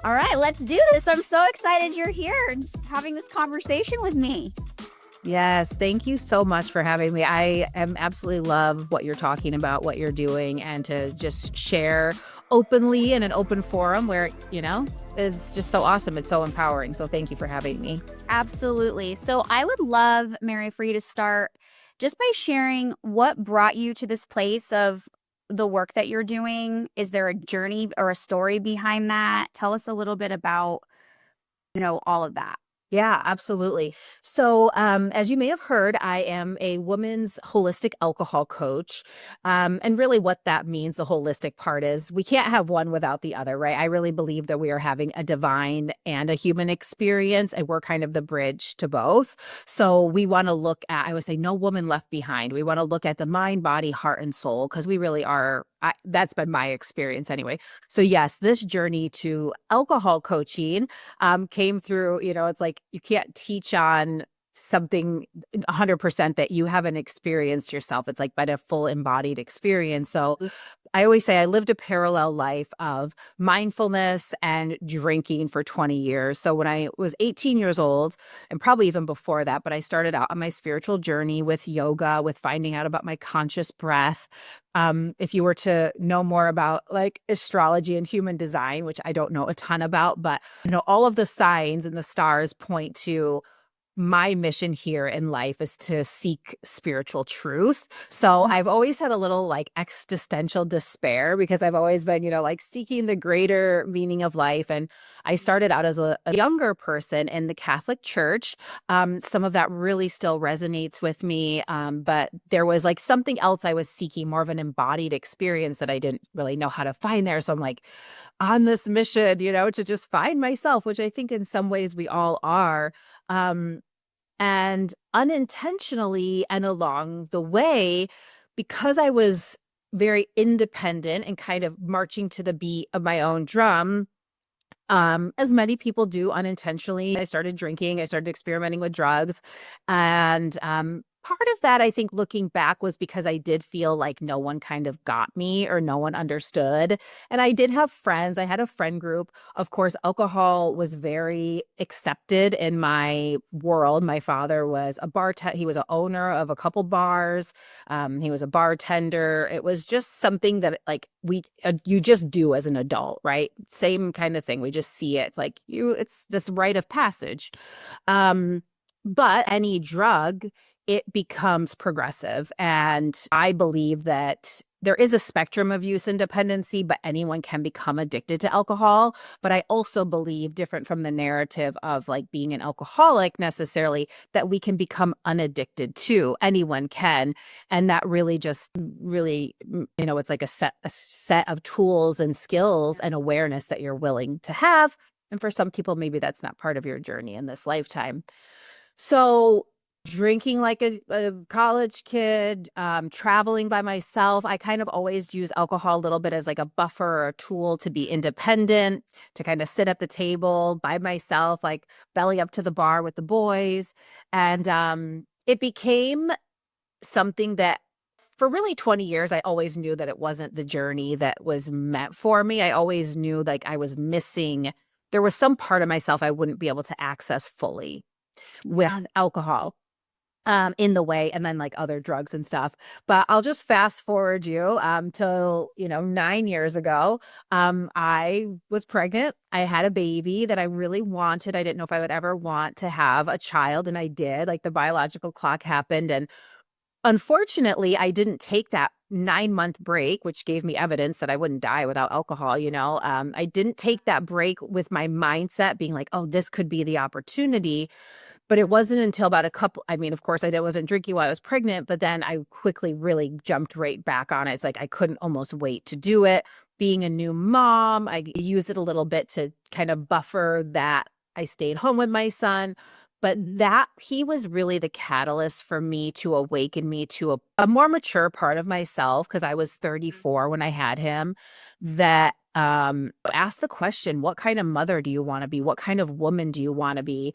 All right, let's do this. I'm so excited you're here and having this conversation with me. Yes, thank you so much for having me. I am absolutely love what you're talking about, what you're doing, and to just share openly in an open forum where, is just so awesome. It's so empowering. So thank you for having me. Absolutely. So I would love, Mary, for you to start just by sharing what brought you to this place of the work that you're doing. Is there a journey or a story behind that? Tell us a little bit about, all of that. Yeah, absolutely. So, as you may have heard, I am a woman's holistic alcohol coach. And really, what that means, the holistic part is we can't have one without the other, right? I really believe that we are having a divine and a human experience, and we're kind of the bridge to both. So, we want to look at, I would say, no woman left behind. We want to look at the mind, body, heart, and soul, because we really are. That's been my experience anyway. So, yes, this journey to alcohol coaching came through, it's like you can't teach on something 100% that you haven't experienced yourself. It's like been a full embodied experience. So I always say I lived a parallel life of mindfulness and drinking for 20 years. So when I was 18 years old, and probably even before that, but I started out on my spiritual journey with yoga, with finding out about my conscious breath. If you were to know more about like astrology and human design, which I don't know a ton about, but all of the signs and the stars point to my mission here in life is to seek spiritual truth. So I've always had a little like existential despair because I've always been, like seeking the greater meaning of life. And I started out as a younger person in the Catholic Church. Some of that really still resonates with me. But there was like something else I was seeking, more of an embodied experience that I didn't really know how to find there. So I'm like on this mission, to just find myself, which I think in some ways we all are. Um, and unintentionally and along the way, because I was very independent and kind of marching to the beat of my own drum, as many people do unintentionally, I started drinking, I started experimenting with drugs. And part of that, I think, looking back, was because I did feel like no one kind of got me or no one understood. And I did have friends, I had a friend group. Of course, alcohol was very accepted in my world. My father was a bartender, he was an owner of a couple bars. He was a bartender. It was just something that like you just do as an adult, right? Same kind of thing. We just see it. It's like it's this rite of passage. Um, but any drug, it becomes progressive. And I believe that there is a spectrum of use and dependency, but anyone can become addicted to alcohol. But I also believe, different from the narrative of like being an alcoholic necessarily, that we can become unaddicted too. Anyone can. And that really just really, it's like a set of tools and skills and awareness that you're willing to have. And for some people, maybe that's not part of your journey in this lifetime. So drinking like a college kid, traveling by myself, I kind of always use alcohol a little bit as like a buffer or a tool to be independent, to kind of sit at the table by myself, like belly up to the bar with the boys. And it became something that for really 20 years, I always knew that it wasn't the journey that was meant for me. I always knew like I was missing, there was some part of myself I wouldn't be able to access fully with alcohol in the way, and then like other drugs and stuff. But I'll just fast forward you till 9 years ago. I was pregnant. I had a baby that I really wanted. I didn't know if I would ever want to have a child, and I did. Like the biological clock happened, and unfortunately, I didn't take that 9-month break, which gave me evidence that I wouldn't die without alcohol. I didn't take that break with my mindset being like, oh, this could be the opportunity. But it wasn't until about I mean, of course, wasn't drinking while I was pregnant, but then I quickly really jumped right back on it. It's like I couldn't almost wait to do it. Being a new mom, I use it a little bit to kind of buffer that I stayed home with my son. But that he was really the catalyst for me to awaken me to a more mature part of myself, because I was 34 when I had him, that asked the question, what kind of mother do you want to be? What kind of woman do you want to be?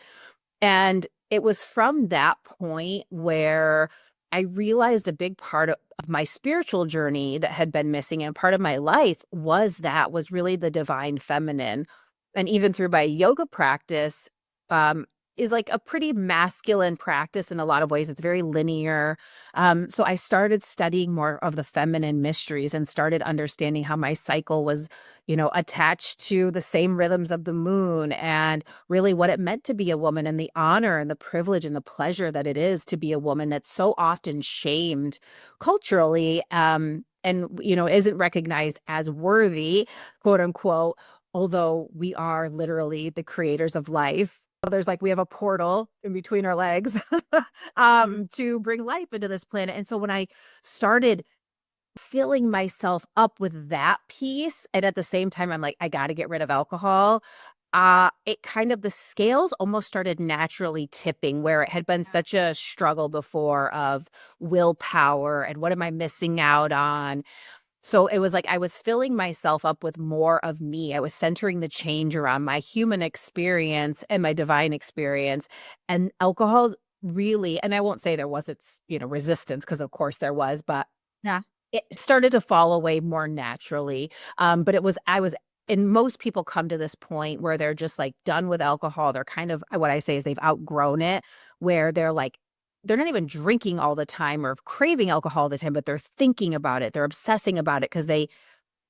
And it was from that point where I realized a big part of my spiritual journey that had been missing, and part of my life was really the divine feminine. and even through my yoga practice, um, is like a pretty masculine practice in a lot of ways. It's very linear. So I started studying more of the feminine mysteries and started understanding how my cycle was, attached to the same rhythms of the moon, and really what it meant to be a woman, and the honor and the privilege and the pleasure that it is to be a woman that's so often shamed culturally. And isn't recognized as worthy, quote unquote, although we are literally the creators of life. There's like we have a portal in between our legs Mm. to bring life into this planet. And so when I started filling myself up with that piece, and at the same time, I'm like, I got to get rid of alcohol. It kind of, the scales almost started naturally tipping where it had been such a struggle before of willpower and what am I missing out on. So it was like I was filling myself up with more of me. I was centering the change around my human experience and my divine experience. And alcohol really, and I won't say there wasn't, resistance, because of course there was, but Yeah. it started to fall away more naturally. But and most people come to this point where they're just like done with alcohol. They're kind of, what I say is they've outgrown it, where they're like, they're not even drinking all the time or craving alcohol all the time, but they're thinking about it. They're obsessing about it because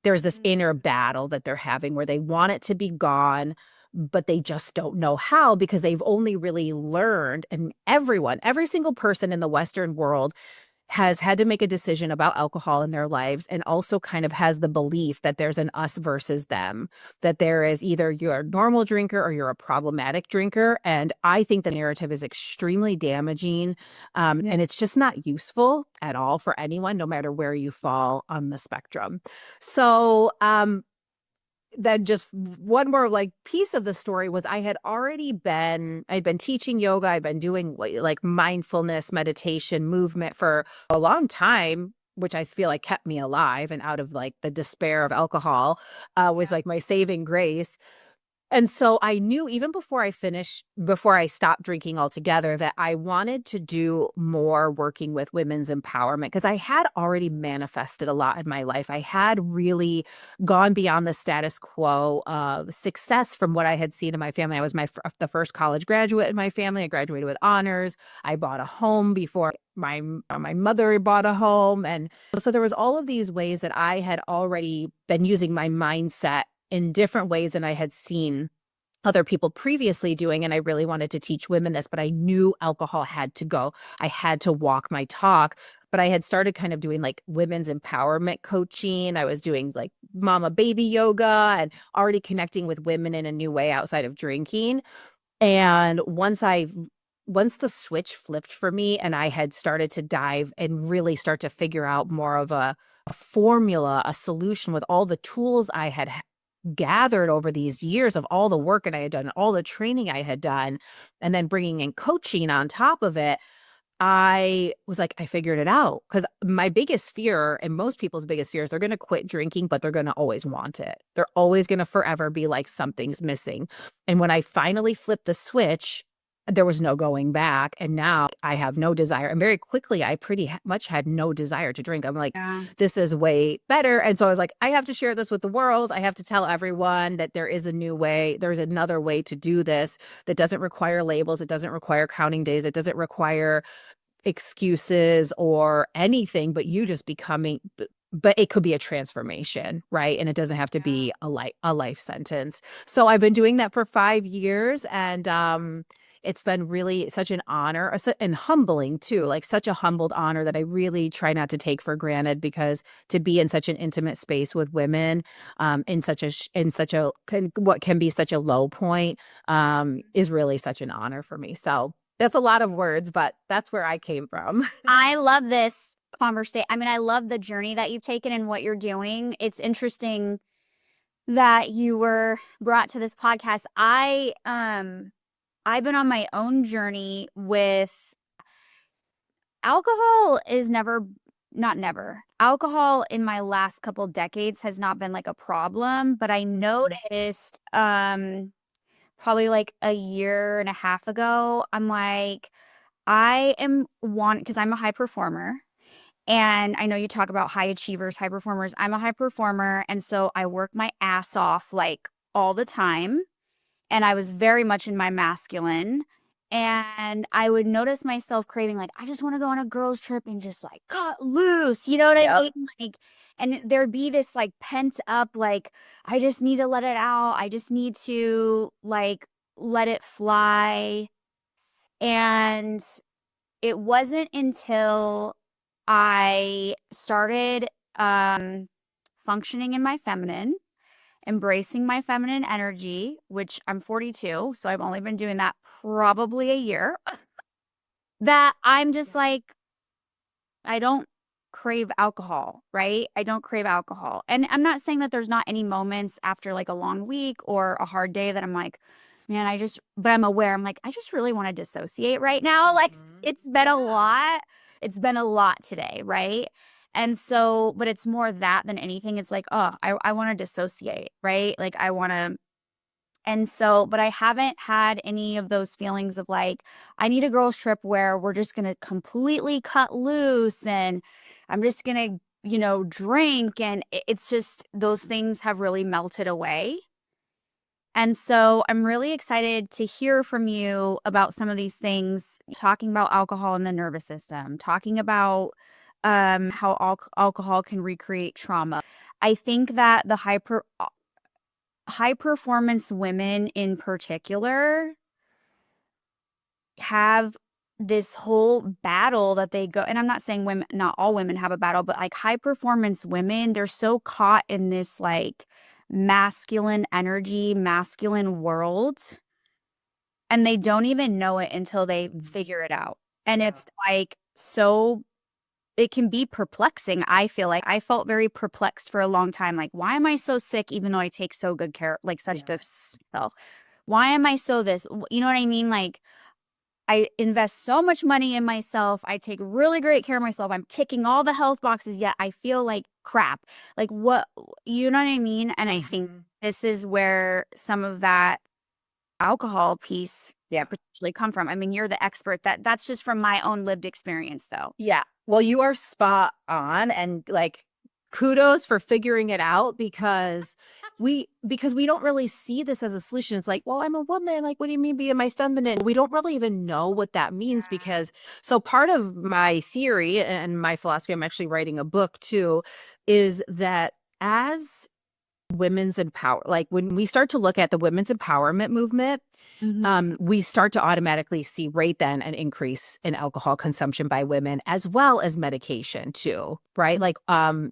there's this inner battle that they're having where they want it to be gone, but they just don't know how, because they've only really learned, and every single person in the Western world has had to make a decision about alcohol in their lives, and also kind of has the belief that there's an us versus them, that there is either you're a normal drinker or you're a problematic drinker. And I think the narrative is extremely damaging. Yeah. And it's just not useful at all for anyone, no matter where you fall on the spectrum. So, then just one more like piece of the story was I'd been teaching yoga. I'd been doing like mindfulness, meditation, movement for a long time, which I feel like kept me alive and out of like the despair of alcohol, was like my saving grace. And so I knew even before I stopped drinking altogether, that I wanted to do more working with women's empowerment, because I had already manifested a lot in my life. I had really gone beyond the status quo of success from what I had seen in my family. I was the first college graduate in my family. I graduated with honors. I bought a home before my mother bought a home. And so there was all of these ways that I had already been using my mindset in different ways than I had seen other people previously doing. And I really wanted to teach women this, but I knew alcohol had to go. I had to walk my talk. But I had started kind of doing like women's empowerment coaching. I was doing like mama baby yoga and already connecting with women in a new way outside of drinking. And once the switch flipped for me and I had started to dive and really start to figure out more of a formula, a solution with all the tools I had gathered over these years of all the work that I had done, all the training I had done, and then bringing in coaching on top of it, I was like, I figured it out. Because my biggest fear, and most people's biggest fear, is they're going to quit drinking, but they're going to always want it. They're always going to forever be like, something's missing. And when I finally flipped the switch, there was no going back. And now I have no desire. And very quickly, I pretty much had no desire to drink. I'm like, Yeah. this is way better. And so I was like, I have to share this with the world. I have to tell everyone that there is a new way. There's another way to do this that doesn't require labels. It doesn't require counting days. It doesn't require excuses or anything, but you just becoming, but it could be a transformation, right? And it doesn't have to be a life sentence. So I've been doing that for 5 years, and it's been really such an honor, and humbling too, like such a humbled honor that I really try not to take for granted, because to be in such an intimate space with women, what can be such a low point, is really such an honor for me. So that's a lot of words, but that's where I came from. I love this conversation. I mean, I love the journey that you've taken and what you're doing. It's interesting that you were brought to this podcast. I've been on my own journey with alcohol is never not never. Alcohol in my last couple decades has not been like a problem, but I noticed probably like a year and a half ago, I'm like I am one because I'm a high performer. And I know you talk about high achievers, high performers. I'm a high performer. And so I work my ass off like all the time. and I was very much in my masculine. And I would notice myself craving, like, I just want to go on a girls' trip and just like cut loose. You know what I Yep. mean? Like, and there'd be this like pent up, like, I just need to let it out. I just need to like let it fly. And it wasn't until I started functioning in my feminine, embracing my feminine energy, which I'm 42, so I've only been doing that probably a year, that I'm just like, I don't crave alcohol, right? I don't crave alcohol. And I'm not saying that there's not any moments after like a long week or a hard day that I'm like, man, but I'm aware. I'm like, I just really want to dissociate right now. Like, it's been a lot. It's been a lot today, right? And so, but it's more that than anything. It's like, oh, I want to dissociate, right? Like, I want to, and so, but I haven't had any of those feelings of like, I need a girls' trip where we're just going to completely cut loose and I'm just going to, drink. And it's just, those things have really melted away. And so I'm really excited to hear from you about some of these things, talking about alcohol in the nervous system, talking about how alcohol can recreate trauma. I think that the high performance women in particular have this whole battle that they go, and I'm not saying women, not all women have a battle, but like high performance women, they're so caught in this like masculine energy, masculine world, and they don't even know it until they figure it out. And it's like, so it can be perplexing. I feel like I felt very perplexed for a long time. Like, why am I so sick even though I take so good care, like such good self? Why am I so this? You know what I mean? Like, I invest so much money in myself. I take really great care of myself. I'm ticking all the health boxes, yet I feel like crap. Like, what, you know what I mean? And I think this is where some of that alcohol piece potentially come from. I mean, you're the expert. That's just from my own lived experience though. Yeah. Well, you are spot on, and like kudos for figuring it out because we don't really see this as a solution. It's like, well, I'm a woman. Like, what do you mean being my feminine? We don't really even know what that means because so part of my theory and my philosophy, I'm actually writing a book too, is that as women's empower, like when we start to look at the women's empowerment movement, we start to automatically see right then an increase in alcohol consumption by women as well as medication too, right? Like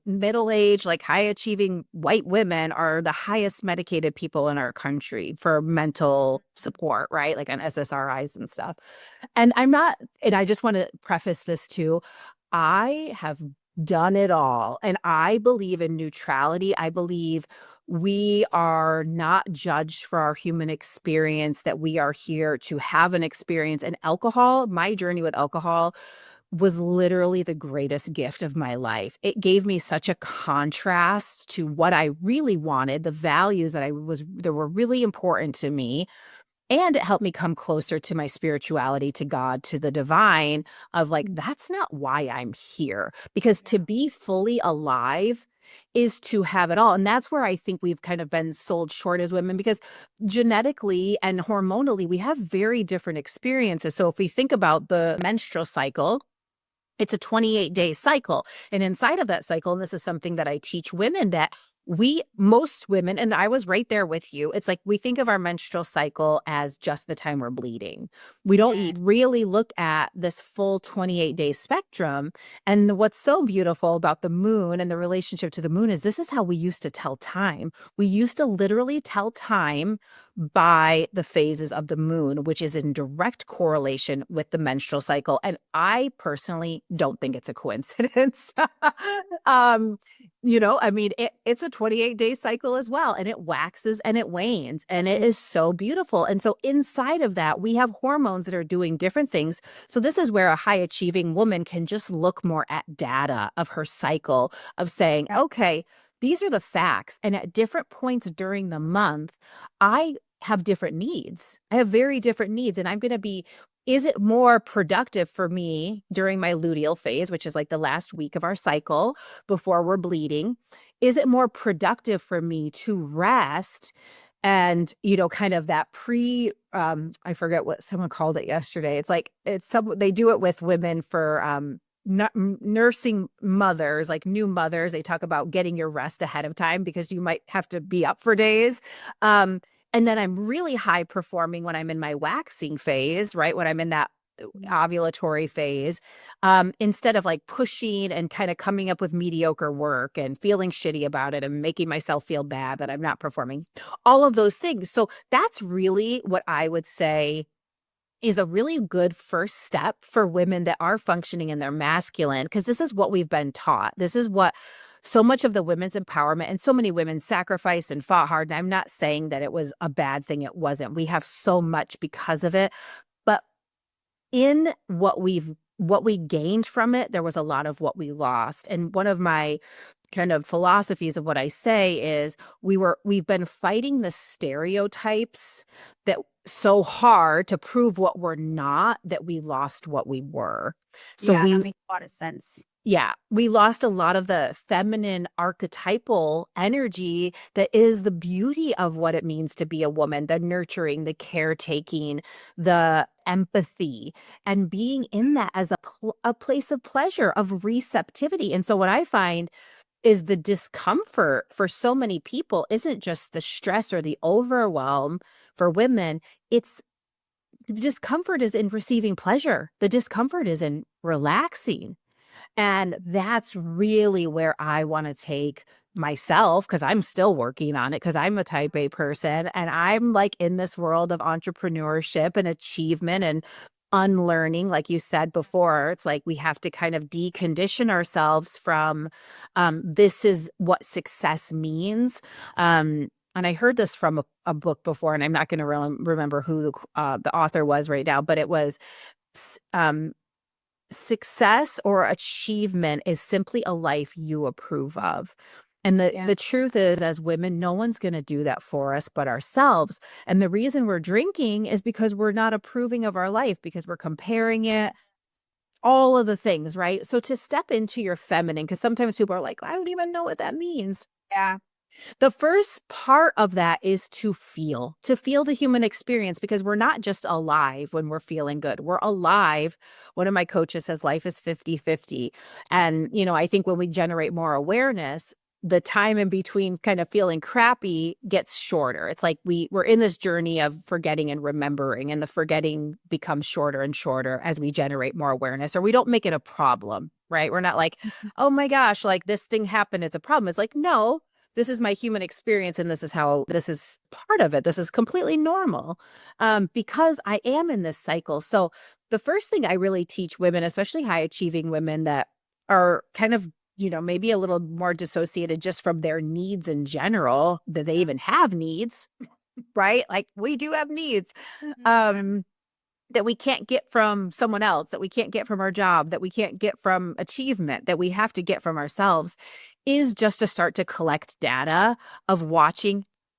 middle-aged, like high-achieving white women are the highest medicated people in our country for mental support, right? Like on SSRIs and stuff. And I just want to preface this too. I have done it all. And I believe in neutrality. I believe we are not judged for our human experience, that we are here to have an experience. And alcohol, my journey with alcohol was literally the greatest gift of my life. It gave me such a contrast to what I really wanted, the values that were really important to me, and it helped me come closer to my spirituality, to God, to the divine, of like, that's not why I'm here. Because to be fully alive is to have it all. And that's where I think we've kind of been sold short as women, because genetically and hormonally, we have very different experiences. So if we think about the menstrual cycle, it's a 28-day cycle. And inside of that cycle, and this is something that I teach women, that most women, and I was right there with you, it's like we think of our menstrual cycle as just the time we're bleeding. We don't really look at this full 28-day spectrum. And what's so beautiful about the moon and the relationship to the moon is this is how we used to tell time. We used to literally tell time by the phases of the moon, which is in direct correlation with the menstrual cycle. And I personally don't think it's a coincidence. I mean, it's a 28-day cycle as well, and it waxes and it wanes, and it is so beautiful. And so inside of that, we have hormones that are doing different things. So this is where a high achieving woman can just look more at data of her cycle, of saying, okay, these are the facts. And at different points during the month, I have different needs. I have very different needs. And is it more productive for me during my luteal phase, which is like the last week of our cycle before we're bleeding? Is it more productive for me to rest And, kind of that I forget what someone called it yesterday. It's like, they do it with women for, nursing mothers, like new mothers. They talk about getting your rest ahead of time because you might have to be up for days. Um, and then I'm really high performing when I'm in my waxing phase, right? When I'm in that ovulatory phase, instead of like pushing and kind of coming up with mediocre work and feeling shitty about it and making myself feel bad that I'm not performing, all of those things. So that's really what I would say is a really good first step for women that are functioning in their masculine, because this is what we've been taught. This is what so much of the women's empowerment, and so many women sacrificed and fought hard. And I'm not saying that it was a bad thing. It wasn't. We have so much because of it. But in what we gained from it, there was a lot of what we lost. And one of my kind of philosophies of what I say is we've been fighting the stereotypes that so hard to prove what we're not, that we lost what we were. So Yeah, that makes a lot of sense. yeah, we lost a lot of the feminine archetypal energy that is the beauty of what it means to be a woman, the nurturing, the caretaking, the empathy, and being in that as a place of pleasure, of receptivity. And so what I find is the discomfort for so many people isn't just the stress or the overwhelm for women. It's the discomfort is in receiving pleasure. The discomfort is in relaxing. And that's really where I want to take myself, because I'm still working on it, because I'm a type A person and I'm like in this world of entrepreneurship and achievement and unlearning. Like you said before, it's like we have to kind of decondition ourselves from this is what success means. And I heard this from a book before, and I'm not going to remember who the author was right now, but it was um, success or achievement is simply a life you approve of. And the truth is, as women, no one's going to do that for us but ourselves. And the reason we're drinking is because we're not approving of our life, because we're comparing it, all of the things, right? So to step into your feminine, because sometimes people are like, I don't even know what that means. Yeah. The first part of that is to feel the human experience, because we're not just alive when we're feeling good. We're alive. One of my coaches says life is 50-50. And, I think when we generate more awareness, the time in between kind of feeling crappy gets shorter. It's like we're in this journey of forgetting and remembering, and the forgetting becomes shorter and shorter as we generate more awareness, or we don't make it a problem, right? We're not like, oh my gosh, like this thing happened, it's a problem. It's like, no, this is my human experience, and this is part of it. This is completely normal, because I am in this cycle. So the first thing I really teach women, especially high achieving women that are kind of, maybe a little more dissociated just from their needs in general, that they even have needs, right? Like we do have needs. That we can't get from someone else, that we can't get from our job, that we can't get from achievement, that we have to get from ourselves, is just to start to collect data of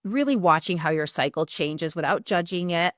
really watching how your cycle changes without judging it,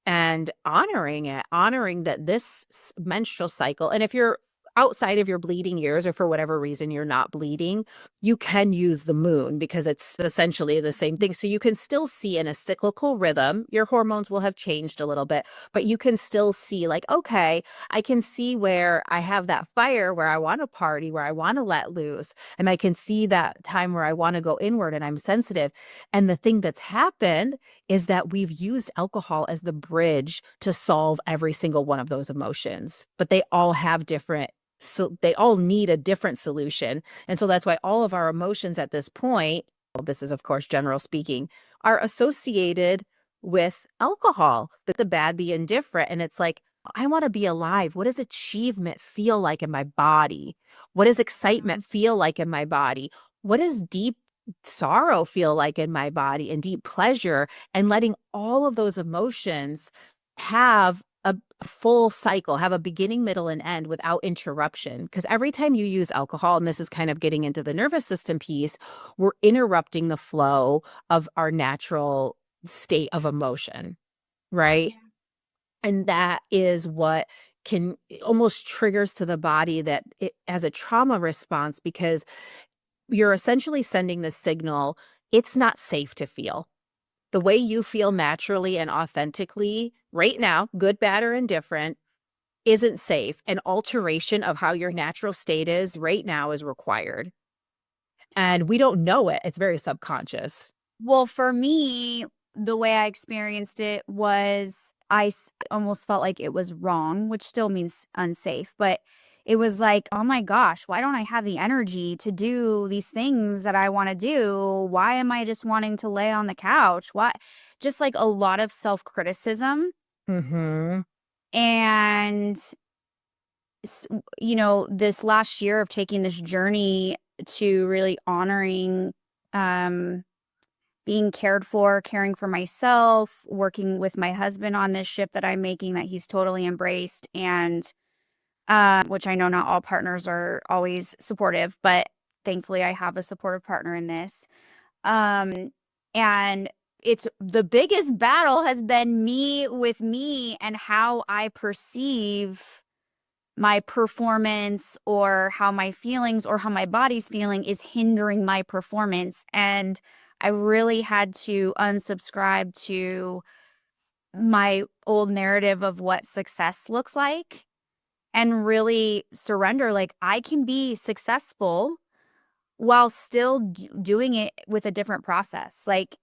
and honoring it, honoring that this menstrual cycle. And if you're outside of your bleeding years, or for whatever reason you're not bleeding, you can use the moon, because it's essentially the same thing. So you can still see in a cyclical rhythm, your hormones will have changed a little bit, but you can still see like, okay, I can see where I have that fire, where I want to party, where I want to let loose. And I can see that time where I want to go inward and I'm sensitive. And the thing that's happened is that we've used alcohol as the bridge to solve every single one of those emotions, but they all have different, so they all need a different solution. And so that's why all of our emotions at this point, well, this is of course general speaking, are associated with alcohol, the bad, the indifferent. And it's like, I want to be alive. What does achievement feel like in my body? What does excitement feel like in my body? What does deep sorrow feel like in my body, and deep pleasure? And letting all of those emotions have a full cycle, have a beginning, middle, and end without interruption. Because every time you use alcohol, and this is kind of getting into the nervous system piece, we're interrupting the flow of our natural state of emotion, right? Yeah. And that is what can almost triggers to the body that it as a trauma response, because you're essentially sending the signal, it's not safe to feel. the way you feel naturally and authentically right now, good, bad, or indifferent, isn't safe. An alteration of how your natural state is right now is required. And we don't know it. It's very subconscious. Well, for me, the way I experienced it was almost felt like it was wrong, which still means unsafe, but it was like, "Oh my gosh, why don't I have the energy to do these things that I wanna do? Why am I just wanting to lay on the couch? Why?" Just, like, a lot of self-criticism, Mm-hmm. and this last year of taking this journey to really honoring, um being cared for, caring for myself, working with my husband on this ship that I'm making that he's totally embraced, and which I know not all partners are always supportive, but thankfully I have a supportive partner in this. Um, and it's the biggest battle has been me with me and how I perceive my performance, or how my feelings or how my body's feeling is hindering my performance. And I really had to unsubscribe to my old narrative of what success looks like and really surrender. Like, I can be successful while still doing it with a different process. Like,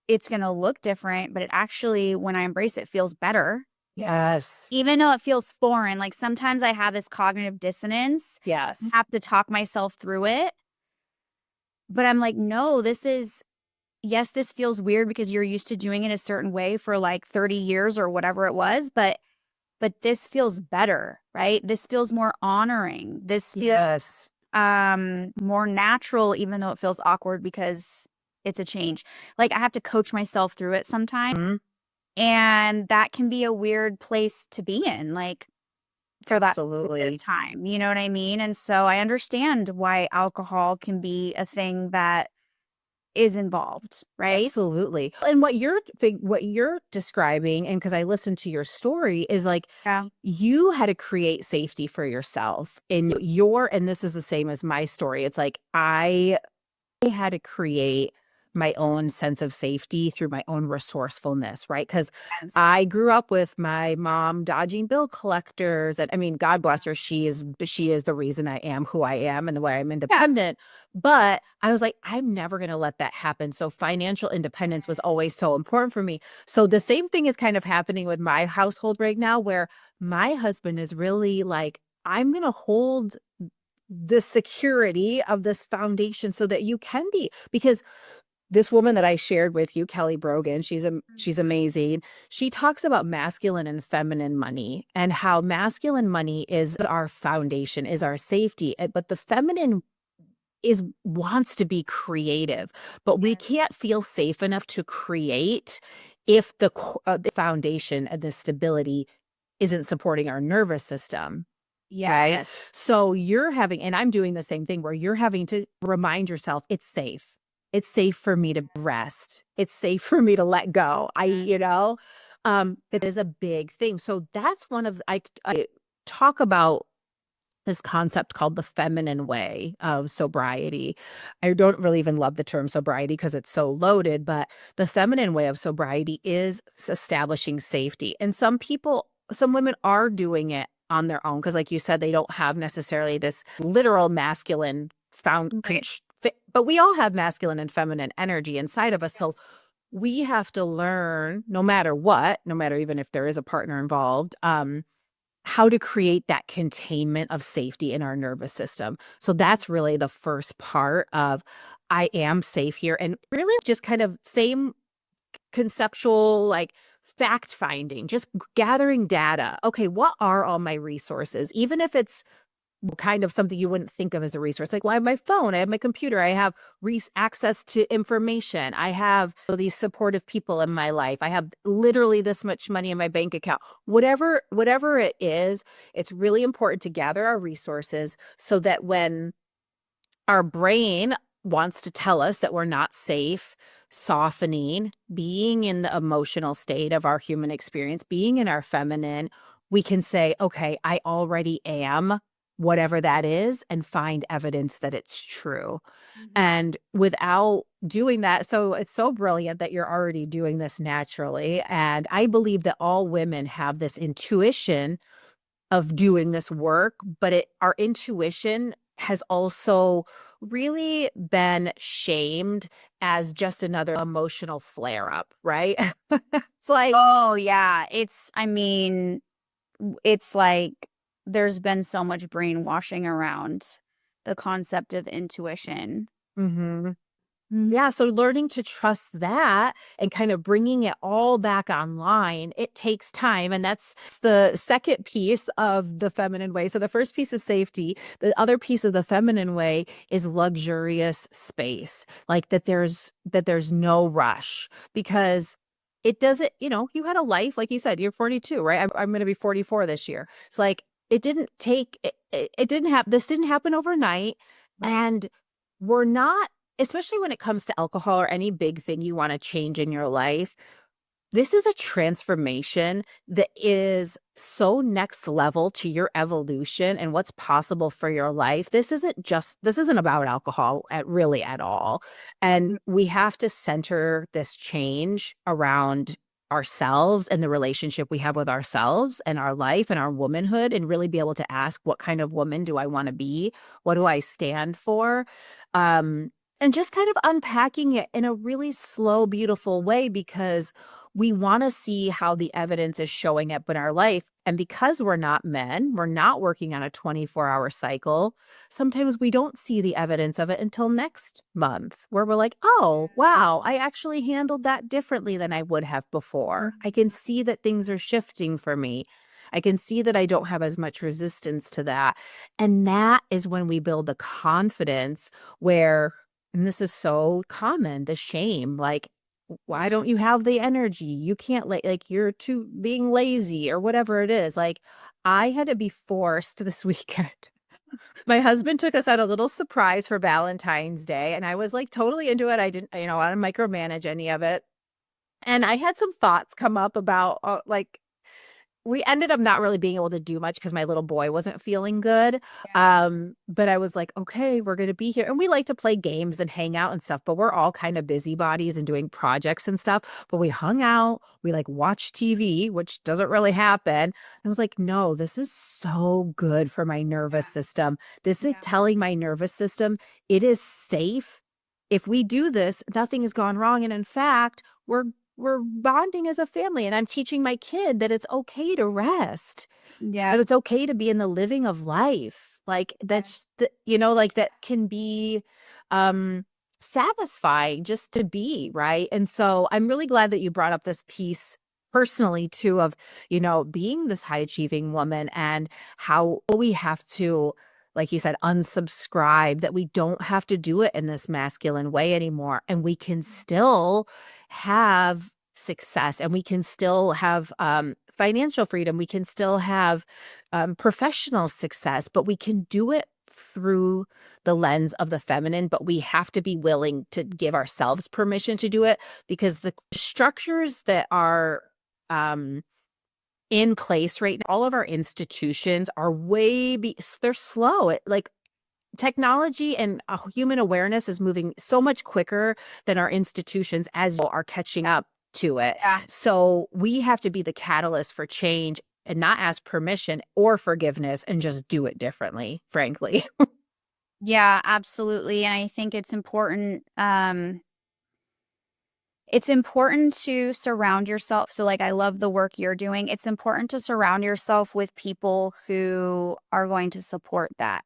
it's going to look different, but it actually, when I embrace it, feels better. Yes. Even though it feels foreign, like, sometimes I have this cognitive dissonance, Yes. have to talk myself through it, but I'm like, "No, this is yes, this feels weird because you're used to doing it a certain way for, like, 30 years or whatever it was, but this feels better, right? This feels more honoring. This feels, Yes. more natural, even though it feels awkward because it's a change." Like, I have to coach myself through it sometimes, Mhm. and that can be a weird place to be in, like, for that period of Absolutely. time, you know what I mean? And so I understand why alcohol can be a thing that is involved, right? Absolutely. And what you're describing, and because I listened to your story, is like Yeah. you had to create safety for yourself in and this is the same as my story. It's like I had to create my own sense of safety through my own resourcefulness, right? Because Yes. I grew up with my mom dodging bill collectors. And I mean, God bless her, she is the reason I am who I am and the way I'm Yeah. independent. But I was like, I'm never gonna let that happen. So financial independence was always so important for me. So the same thing is kind of happening with my household right now, where my husband is really like, I'm gonna hold the security of this foundation so that you can be, because this woman that I shared with you, Kelly Brogan, she's amazing. She talks about masculine and feminine money and how masculine money is our foundation, is our safety, but the feminine is wants to be creative, but we can't feel safe enough to create if the foundation and the stability isn't supporting our nervous system. Right? Yes. So you're having, and I'm doing the same thing where you're having to remind yourself it's safe. It's safe for me to rest. It's safe for me to let go. It is a big thing. So that's one of, I talk about this concept called the feminine way of sobriety. I don't really even love the term sobriety because it's so loaded, but the feminine way of sobriety is establishing safety. And some women are doing it on their own because, like you said, they don't have necessarily this literal masculine Right. but we all have masculine and feminine energy inside of us. So we have to learn, no matter what, no matter even if there is a partner involved, how to create that containment of safety in our nervous system. So that's really the first part of I am safe here. And really just kind of same conceptual, like fact finding, just gathering data. Okay, what are all my resources? Even if it's kind of something you wouldn't think of as a resource. Like, well, I have my phone, I have my computer, I have access to information, I have these supportive people in my life, I have literally this much money in my bank account. Whatever it is, it's really important to gather our resources so that when our brain wants to tell us that we're not safe, softening, being in the emotional state of our human experience, being in our feminine, we can say, okay, I already am whatever that is and find evidence that it's true. Mhm. And without doing that, so it's so brilliant that you're already doing this naturally. And I believe that all women have this intuition of doing this work, but our intuition has also really been shamed as just another emotional flare up, right? It's like, Oh, yeah. I mean, it's like there's been so much brainwashing around the concept of intuition. mhm. Yeah, so learning to trust that and kind of bringing it all back online, it takes time. And that's the second piece of the feminine way. So the first piece is safety. The other piece of the feminine way is luxurious space. Like that there's no rush because it doesn't, you had a life, like you said, you're 42, right? I'm going to be 44 this year. It's like it didn't take it didn't happen. This didn't happen overnight. Right. And we're not, especially when it comes to alcohol or any big thing you want to change in your life, this is a transformation that is so next level to your evolution and what's possible for your life. This isn't about alcohol really at all. And we have to center this change around ourselves and the relationship we have with ourselves and our life and our womanhood, and really be able to ask, what kind of woman do I want to be? What do I stand for? And just kind of unpacking it in a really slow, beautiful way, because we want to see how the evidence is showing up in our life. And because we're not men, we're not working on a 24-hour cycle. Sometimes we don't see the evidence of it until next month, where we're like, oh, wow, I actually handled that differently than I would have before. I can see that things are shifting for me. I can see that I don't have as much resistance to that. And that is when we build the confidence where, and this is so common, the shame, like, why don't you have the energy? You can't, like you're too being lazy or whatever it is. Like, I had to be forced this weekend. My husband took us on a little surprise for Valentine's Day, and I was like totally into it. I didn't, want to micromanage any of it. And I had some thoughts come up about like, we ended up not really being able to do much because my little boy wasn't feeling good. But I was like, okay, we're gonna be here. And we like to play games and hang out and stuff, but we're all kind of busybodies and doing projects and stuff. But we hung out, we like watched TV, which doesn't really happen. I was like, no, this is so good for my nervous system. This is Yeah. telling my nervous system it is safe. If we do this, nothing has gone wrong. And in fact, we're bonding as a family, and I'm teaching my kid that it's okay to rest, Yeah. that it's okay to be in the living of life. Like that's like that can be um satisfying just to be, right? And so I'm really glad that you brought up this piece personally too of, being this high achieving woman, and how we have to, like you said, unsubscribe, that we don't have to do it in this masculine way anymore, and we can still have success, and we can still have financial freedom, we can still have professional success, but we can do it through the lens of the feminine. But we have to be willing to give ourselves permission to do it, because the structures that are um in place right now, all of our institutions are they're slow. Like, technology and human awareness is moving so much quicker than our institutions as are catching up to it. Yeah. So we have to be the catalyst for change and not ask permission or forgiveness, and just do it differently, frankly. Yeah, absolutely. And I think it's important to surround yourself. So like I love the work you're doing. It's important to surround yourself with people who are going to support that,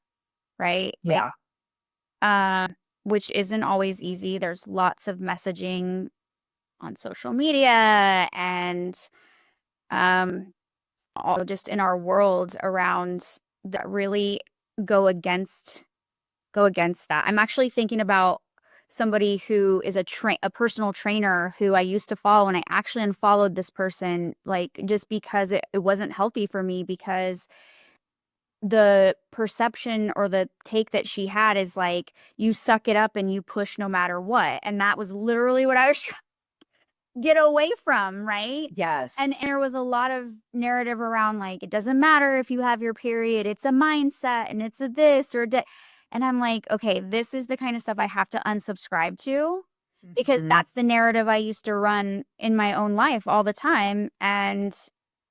right? Like Yeah. which isn't always easy. There's lots of messaging on social media and um all just in our world around that really go against go against that. I'm actually thinking about somebody who is a personal trainer who I used to follow, and I actually unfollowed this person, like, just because it wasn't healthy for me, because the perception or the take that she had is like, you suck it up and you push no matter what. And that was literally what I was get away from, right? And Yes. there was a lot of narrative around like, it doesn't matter if you have your period, it's a mindset and it's a this or that. And I'm like, okay, this is the kind of stuff I have to unsubscribe to because Mhm. that's the narrative I used to run in my own life all the time. And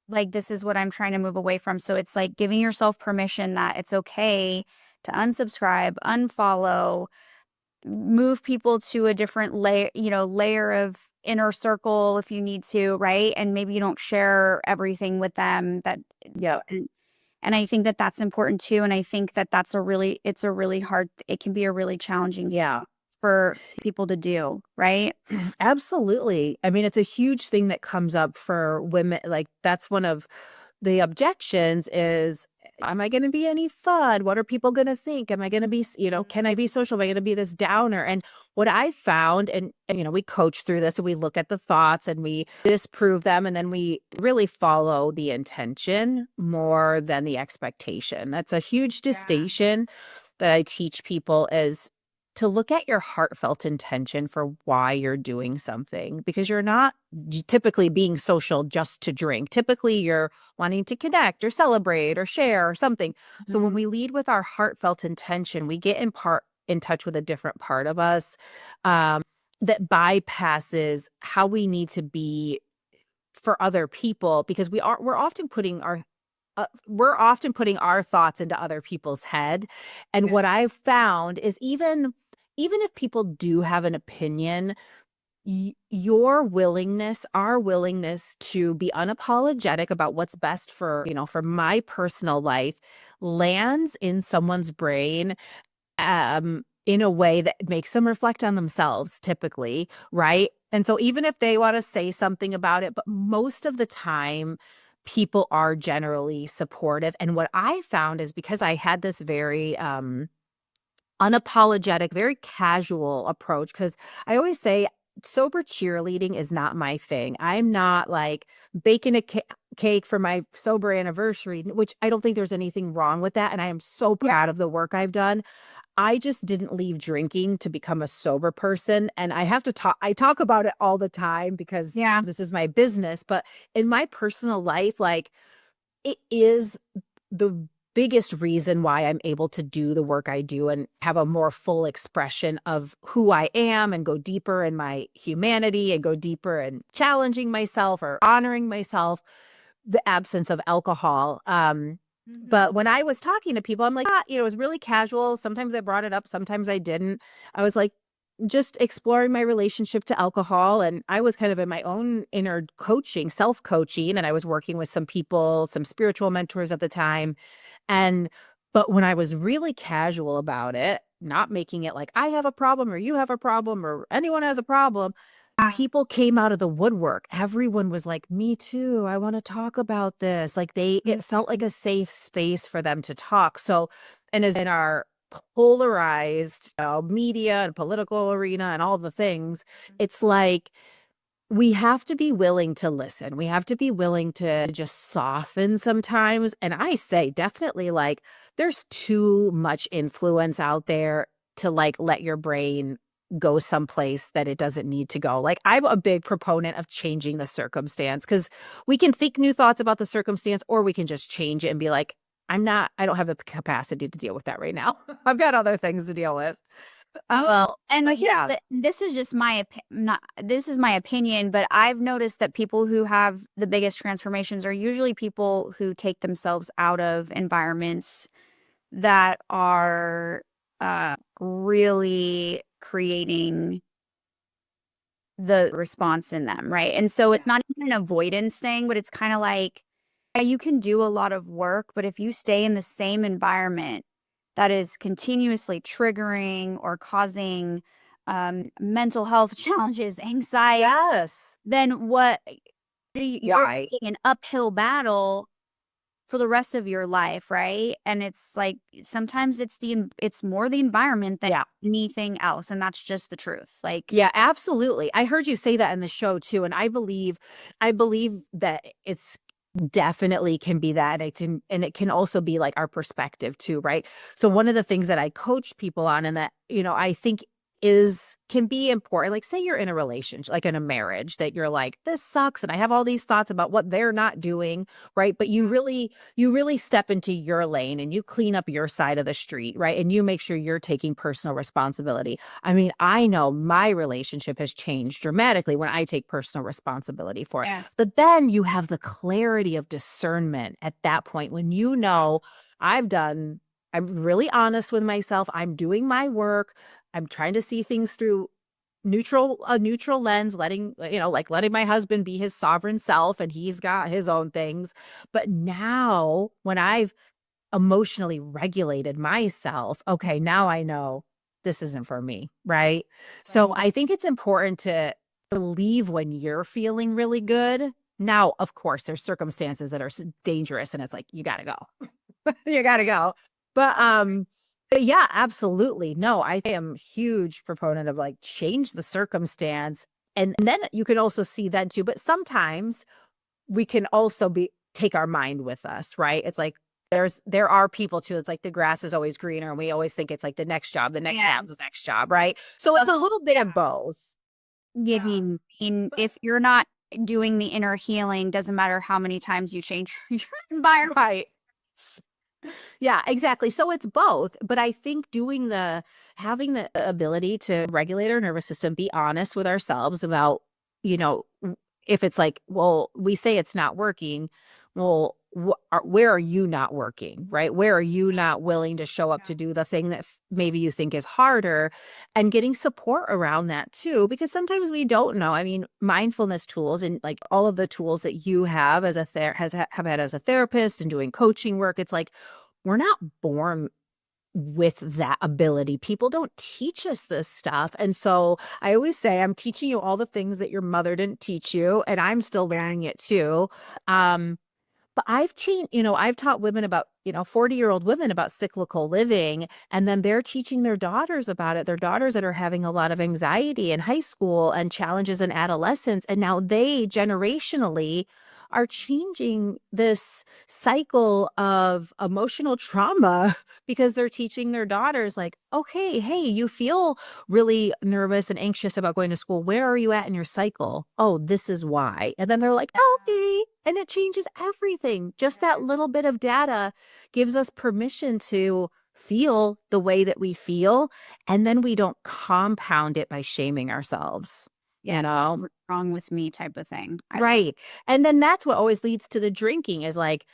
like, this is what I'm trying to move away from. So it's like giving yourself permission that it's okay to unsubscribe, unfollow, move people to a different layer of inner circle if you need to, right? And maybe you don't share everything with them that Yeah. and I think that that's important too. And I think that it's a really hard, it can be a really challenging Yeah. for people to do, right? Absolutely. I mean, it's a huge thing that comes up for women. Like, that's one of the objections is, am I going to be any fun? What are people going to think? Am I going to be, can I be social? Am I going to be this downer? And what I found, and we coach through this and we look at the thoughts and we disprove them. And then we really follow the intention more than the expectation. That's a huge Yeah. distinction that I teach people is to look at your heartfelt intention for why you're doing something, because you're not typically being social just to drink. Typically, you're wanting to connect or celebrate or share or something. So when Mhm. we lead with our heartfelt intention, we get in touch with a different part of us that bypasses how we need to be for other people, because we're often putting our thoughts into other people's head. And what Yes. I've found is even if people do have an opinion, our willingness to be unapologetic about what's best for my personal life lands in someone's brain in a way that makes them reflect on themselves typically, right? And so even if they want to say something about it, but most of the time people are generally supportive. And what I found is because I had this very unapologetic, very casual approach, because I always say sober cheerleading is not my thing. I'm not like baking a cake for my sober anniversary, which I don't think there's anything wrong with that. And I am so proud of the work I've done. I just didn't leave drinking to become a sober person, and I talk about it all the time because Yeah. this is my business, but in my personal life, like, it is the biggest reason why I'm able to do the work I do and have a more full expression of who I am and go deeper in my humanity and go deeper in challenging myself or honoring myself, the absence of alcohol. But Mhm. when I was talking to people, I'm like, it was really casual. Sometimes I brought it up, sometimes I didn't. I was like, just exploring my relationship to alcohol. And I was kind of in my own inner coaching, self coaching, and I was working with some people, some spiritual mentors at the time. And, but when I was really casual about it, not making it like I have a problem or you have a problem or anyone has a problem, people came out of the woodwork. Everyone was like, "Me too. I want to talk about this." Like it felt like Mhm. a safe space for them to talk. So, and as in our polarized media and political arena and all the things, it's like we have to be willing to listen. We have to be willing to just soften sometimes. And I say definitely, like, there's too much influence out there to like let your brain go someplace that it doesn't need to go. Like, I'm a big proponent of changing the circumstance, because we can think new thoughts about the circumstance or we can just change it and be like, I don't have the capacity to deal with that right now. I've got other things to deal with. Well, But and yeah. this is just not this is my opinion, but I've noticed that people who have the biggest transformations are usually people who take themselves out of environments that are really creating the response in them, right? And so it's not even an avoidance thing, but it's kind of like, yeah, you can do a lot of work, but if you stay in the same environment that is continuously triggering or causing mental health challenges, anxiety, Yes. then what Yeah. you're fighting an uphill battle for the rest of your life, right? And it's like sometimes it's more the environment than Yeah. anything else, and that's just the truth. Like, Yeah, absolutely. I heard you say that in the show too, and I believe that it's definitely can be that. And it can also be like our perspective too, right? So one of the things that I coach people on, and that, I think can be important. Like say you're in a relationship, like in a marriage, that you're like, this sucks and I have all these thoughts about what they're not doing, right? But you really step into your lane and you clean up your side of the street, right? And you make sure you're taking personal responsibility. I mean, I know my relationship has changed dramatically when I take personal responsibility for it. Yes. But then you have the clarity of discernment at that point when you know I'm really honest with myself. I'm doing my work. I'm trying to see things through a neutral lens, letting my husband be his sovereign self and he's got his own things. But now when I've emotionally regulated myself, okay, now I know this isn't for me, right? So I think it's important to leave when you're feeling really good. Now, of course, there's circumstances that are dangerous and it's like, you got to go. You got to go. But yeah, absolutely. No, I am huge proponent of like change the circumstance. And then you can also see that too. But sometimes we can also take our mind with us, right? It's like there are people too. It's like the grass is always greener, and we always think it's like the next job, the next job, the next job, right? So it's a little bit of both. I mean, if you're not doing the inner healing, doesn't matter how many times you change your environment. Right. Yeah, exactly. So it's both, but I think having the ability to regulate our nervous system, be honest with ourselves about, you know, if it's like, well, we say it's not working, well, where are you not working, right? Where are you not willing to show up to do the thing that maybe you think is harder, and getting support around that too, because sometimes we don't know. I mean, mindfulness tools and like all of the tools that you have as have had as a therapist and doing coaching work, it's like we're not born with that ability. People don't teach us this stuff. And so I always say, I'm teaching you all the things that your mother didn't teach you, and I'm still learning it too. But I've changed, I've taught women about, 40-year-old women about cyclical living, and then they're teaching their daughters about it. Their daughters that are having a lot of anxiety in high school and challenges in adolescence. And now they generationally are changing this cycle of emotional trauma because they're teaching their daughters like, okay, hey, you feel really nervous and anxious about going to school. Where are you at in your cycle? Oh, this is why. And then they're like, okay. And it changes everything. Just that little bit of data gives us permission to feel the way that we feel. And then we don't compound it by shaming ourselves, What's wrong with me type of thing. Right. And then that's what always leads to the drinking is like,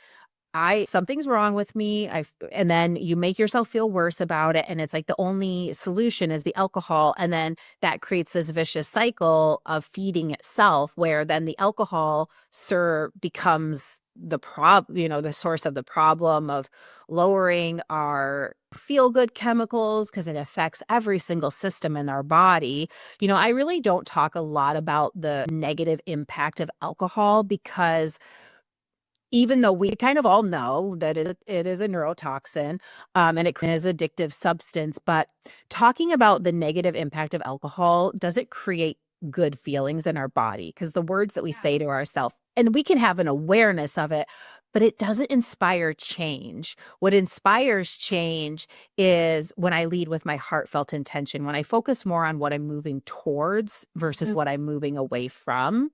something's wrong with me. And then you make yourself feel worse about it. And it's like the only solution is the alcohol. And then that creates this vicious cycle of feeding itself, where then the alcohol becomes the source of the problem of lowering our feel good chemicals because it affects every single system in our body. I really don't talk a lot about the negative impact of alcohol because even though we kind of all know that it is a neurotoxin, and it is an addictive substance, but talking about the negative impact of alcohol doesn't create good feelings in our body, because the words that we say to ourselves, and we can have an awareness of it, but it doesn't inspire change. What inspires change is when I lead with my heartfelt intention, when I focus more on what I'm moving towards versus what I'm moving away from.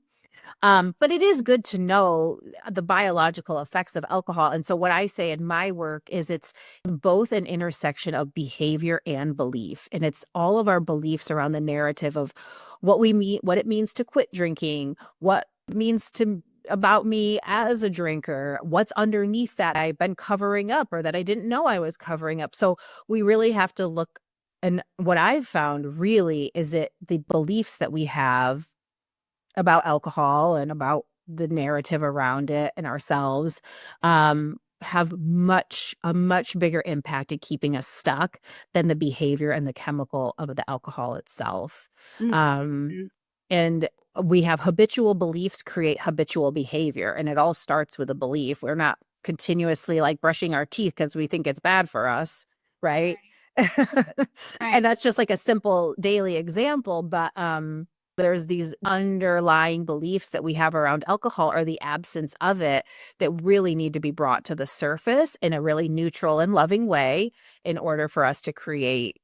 But it is good to know the biological effects of alcohol. And so what I say in my work is it's both an intersection of behavior and belief. And it's all of our beliefs around the narrative of what it means to quit drinking, what it means about me as a drinker, what's underneath that I've been covering up or that I didn't know I was covering up. So we really have to look. And what I've found really is that the beliefs that we have about alcohol and about the narrative around it and ourselves have a much bigger impact at keeping us stuck than the behavior and the chemical of the alcohol itself. And we have habitual beliefs create habitual behavior, and it all starts with a belief. We're not continuously like brushing our teeth because we think it's bad for us, right? And that's just like a simple daily example, but there's these underlying beliefs that we have around alcohol, or the absence of it, that really need to be brought to the surface in a really neutral and loving way in order for us to create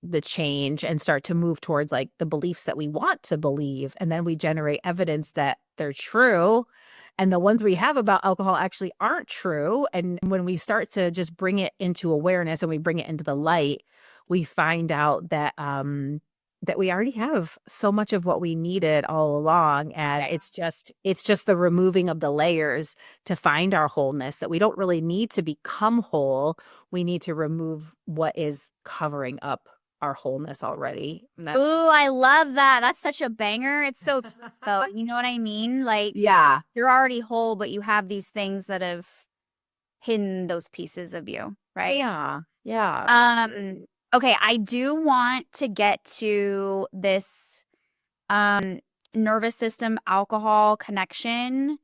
the change and start to move towards like the beliefs that we want to believe. And then we generate evidence that they're true. And the ones we have about alcohol actually aren't true. And when we start to just bring it into awareness and we bring it into the light, we find out that we already have so much of what we needed all along. And it's just the removing of the layers to find our wholeness, that we don't really need to become whole. We need to remove what is covering up our wholeness already. Ooh, I love that. That's such a banger. It's so, though, you know what I mean? Like, yeah. you're already whole, but you have these things that have hidden those pieces of you, right? Yeah. Yeah. Okay, I do want to get to this nervous system alcohol connection,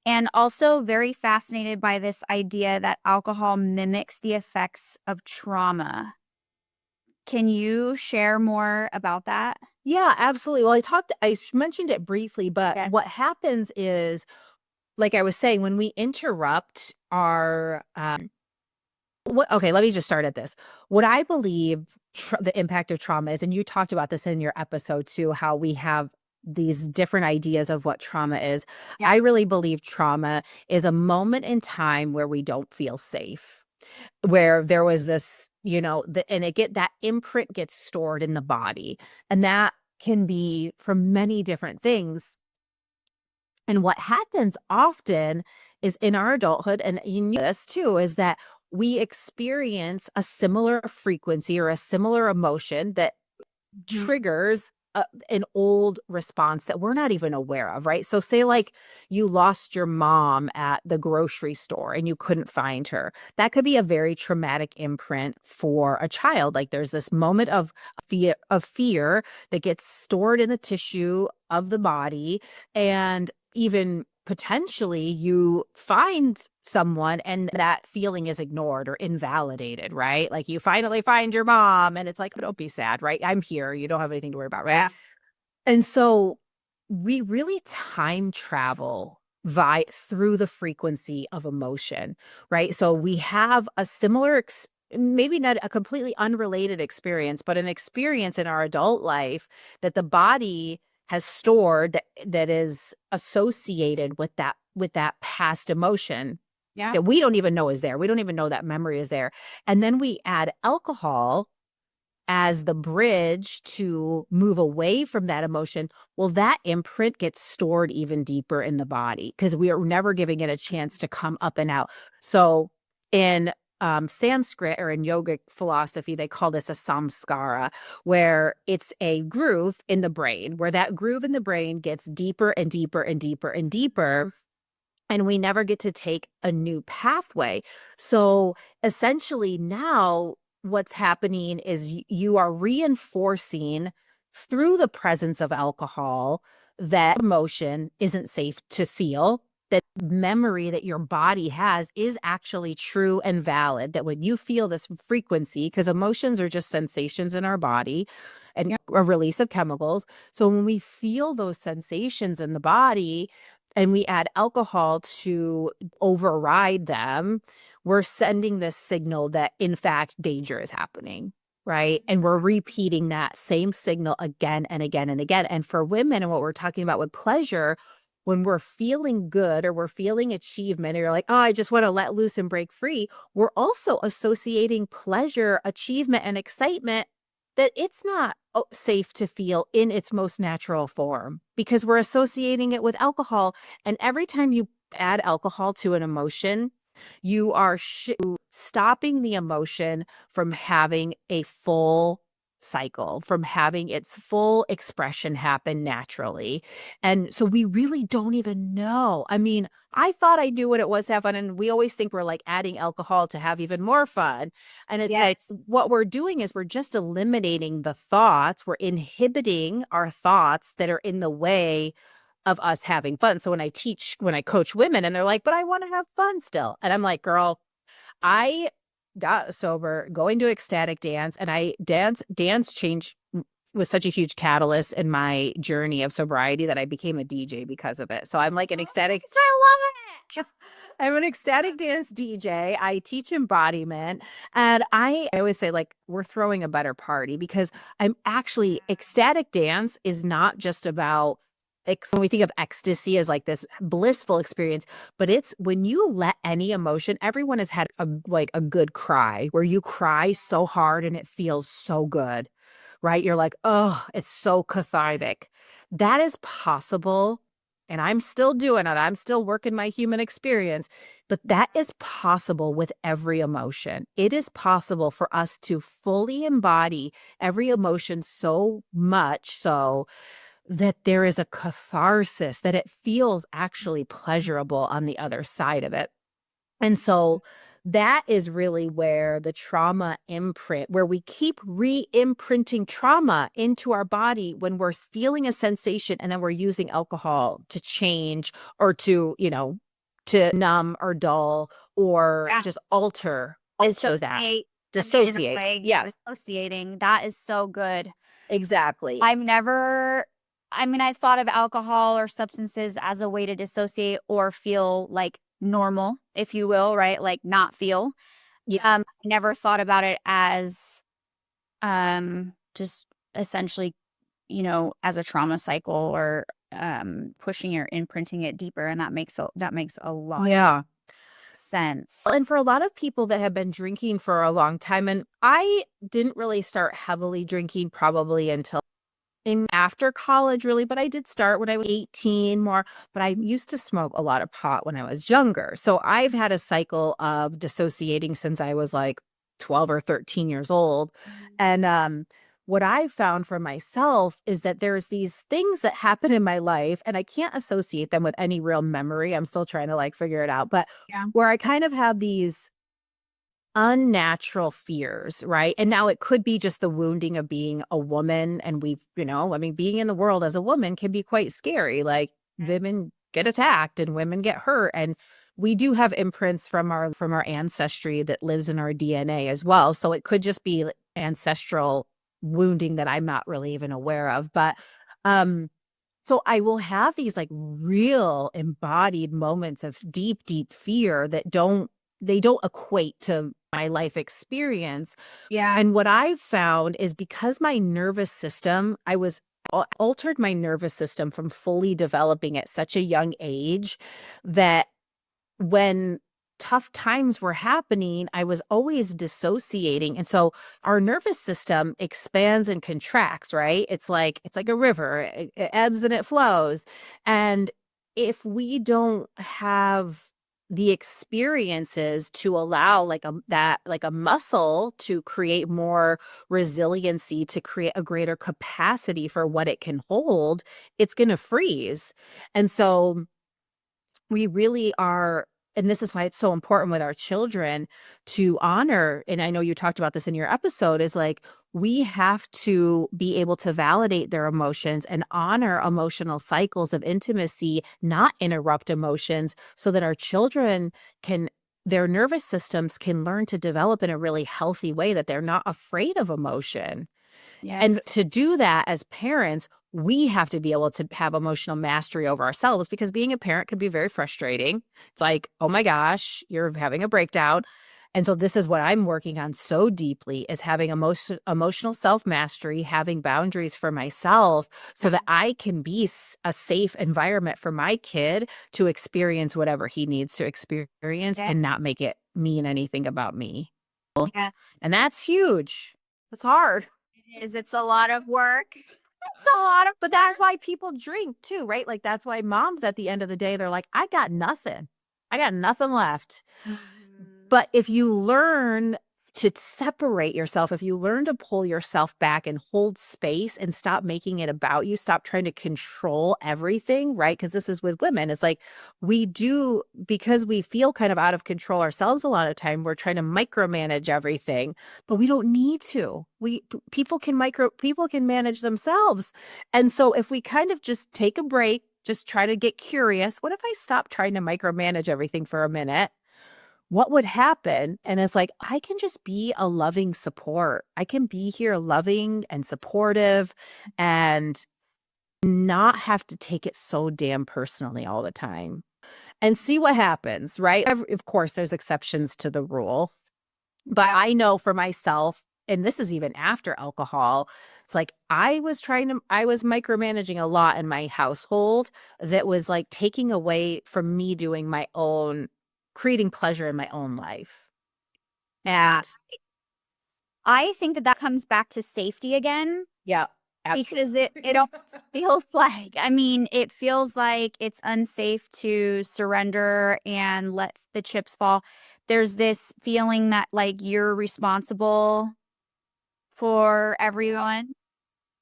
and also very fascinated by this idea that alcohol mimics the effects of trauma. Can you share more about that? Yeah, absolutely. Well, I mentioned it briefly, but Yes. what happens is, like I was saying, when we interrupt our, okay, let me just start at this. What I believe the impact of trauma is, and you talked about this in your episode too, how we have these different ideas of what trauma is. Yeah. I really believe trauma is a moment in time where we don't feel safe, where there was this, and that imprint gets stored in the body. And that can be from many different things. And what happens often is in our adulthood, and you knew this too, is that we experience a similar frequency or a similar emotion that triggers an old response that we're not even aware of, right? So say like you lost your mom at the grocery store and you couldn't find her. That could be a very traumatic imprint for a child. Like there's this moment of fear that gets stored in the tissue of the body, and even potentially you find someone and that feeling is ignored or invalidated, right? Like you finally find your mom and it's like, don't be sad, right? I'm here. You don't have anything to worry about, right? And so we really time travel through the frequency of emotion, right? So we have a similar maybe not a completely unrelated experience, but an experience in our adult life that the body has stored that is associated with that past emotion Yeah. that we don't even know is there. We don't even know that memory is there. And then we add alcohol as the bridge to move away from that emotion. Well, that imprint gets stored even deeper in the body because we are never giving it a chance to come up and out. So in Sanskrit or in yogic philosophy, they call this a samskara, where it's a groove in the brain, where that groove in the brain gets deeper and deeper and deeper and deeper. And we never get to take a new pathway. So essentially now what's happening is you are reinforcing through the presence of alcohol that emotion isn't safe to feel, that memory that your body has is actually true and valid, that when you feel this frequency, because emotions are just sensations in our body and a release of chemicals. So when we feel those sensations in the body, and we add alcohol to override them, we're sending this signal that, in fact, danger is happening, right? And we're repeating that same signal again and again and again. And for women, and what we're talking about with pleasure, when we're feeling good or we're feeling achievement, or you're like, oh, I just want to let loose and break free, we're also associating pleasure, achievement, and excitement that it's not safe to feel in its most natural form because we're associating it with alcohol. And every time you add alcohol to an emotion, you are stopping the emotion from having a full cycle, from having its full expression happen naturally. And so we really don't even know. I mean, I thought I knew what it was to have fun. And we always think we're like adding alcohol to have even more fun. And it's like what we're doing is we're just eliminating the thoughts. We're inhibiting our thoughts that are in the way of us having fun. So when I coach women and they're like, but I want to have fun still. And I'm like, girl, I got sober going to ecstatic dance, and dance change was such a huge catalyst in my journey of sobriety that I became a DJ because of it. So I'm like an ecstatic. I love it. I'm an ecstatic dance DJ. I teach embodiment. And I always say, like, we're throwing a better party because I'm actually ecstatic dance is not just about when we think of ecstasy as like this blissful experience, but it's when you let any emotion, everyone has had a good cry where you cry so hard and it feels so good, right? You're like, oh, it's so cathartic. That is possible. And I'm still doing it. I'm still working my human experience, but that is possible with every emotion. It is possible for us to fully embody every emotion so much so that there is a catharsis, that it feels actually pleasurable on the other side of it. And so that is really where the trauma imprint, where we keep re-imprinting trauma into our body when we're feeling a sensation and then we're using alcohol to change or to numb or dull or Yeah. just alter that. Dissociate. I mean, in a Dissociate. way, Yeah, dissociating. That is so good. exactly. I've never I mean, I've thought of alcohol or substances as a way to dissociate or feel, like, normal, if you will, right? Like, not feel. Yeah. I never thought about it as, just essentially, as a trauma cycle or, pushing or imprinting it deeper, and that makes a lot Yeah. of sense. And for a lot of people that have been drinking for a long time, and I didn't really start heavily drinking probably until in after college, really, but I did start when I was 18 more, but I used to smoke a lot of pot when I was younger. So I've had a cycle of dissociating since I was like 12 or 13 years old. And what I've found for myself is that there's these things that happen in my life, and I can't associate them with any real memory. I'm still trying to like figure it out, but Yeah. where I kind of have these unnatural fears, right? And now it could be just the wounding of being a woman. And I mean, being in the world as a woman can be quite scary. Like Yes. women get attacked and women get hurt. And we do have imprints from our ancestry that lives in our DNA as well. So it could just be like, ancestral wounding that I'm not really even aware of. But um so I will have these like real embodied moments of deep, deep fear that don't equate to my life experience. Yeah. And what I've found is because my nervous system, altered my nervous system from fully developing at such a young age that when tough times were happening, I was always dissociating. And so our nervous system expands and contracts, right? It's like a river. It ebbs and it flows. And if we don't have the experiences to allow like a muscle to create more resiliency, to create a greater capacity for what it can hold, it's going to freeze. And so we really are, and this is why it's so important with our children to honor, and I know you talked about this in your episode, is like we have to be able to validate their emotions and honor emotional cycles of intimacy, not interrupt emotions, so that our children can their nervous systems can learn to develop in a really healthy way, that they're not afraid of emotion. And Yes. to do that as parents, we have to be able to have emotional mastery over ourselves, because being a parent can be very frustrating. It's like, oh my gosh, you're having a breakdown. And so this is what I'm working on so deeply, is having emotional self-mastery, having boundaries for myself so that I can be a safe environment for my kid to experience whatever he needs to experience Yeah. and not make it mean anything about me. Yeah. And that's huge. It's hard. It is. It's a lot of work. It's a lot of, but that's why people drink too, right? Like that's why moms at the end of the day, they're like, I got nothing. I got nothing left. Mhm. But if you learn to separate yourself, if you learn to pull yourself back and hold space and stop making it about you, stop trying to control everything, right? Because this is with women. It's like we do, because we feel kind of out of control ourselves a lot of time, we're trying to micromanage everything, but we don't need to. People can manage themselves. And so if we kind of just take a break, just try to get curious, what if I stop trying to micromanage everything for a minute? What would happen? And it's like, I can just be a loving support. I can be here loving and supportive and not have to take it so damn personally all the time. and see what happens, right? Of course, there's exceptions to the rule, but I know for myself, and this is even after alcohol, it's like I was micromanaging a lot in my household that was like taking away from me doing my own, creating pleasure in my own life. Yeah. And I think that comes back to safety again. yeah, Because absolutely. it almost feels like, I mean, it feels like it's unsafe to surrender and let the chips fall. There's this feeling that like you're responsible for everyone.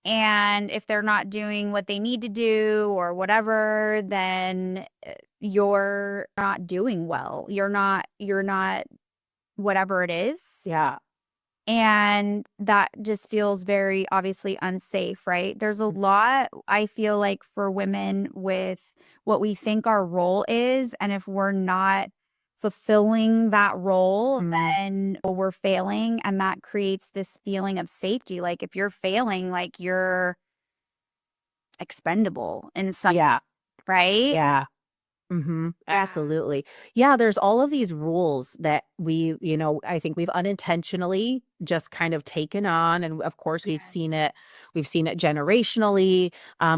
And if they're not doing what they need to do or whatever, then you're not doing well. You're not whatever it is. Yeah. And that just feels very obviously unsafe, right? There's a lot, I feel like, for women with what we think our role is. And if we're not fulfilling that role, Mhm. then we're failing. And that creates this feeling of safety. Like if you're failing, like you're expendable in some, Yeah. right? Yeah. Absolutely. Yeah, there's all of these rules that I think we've unintentionally just kind of taken on. And of course, Yes. we've seen it generationally,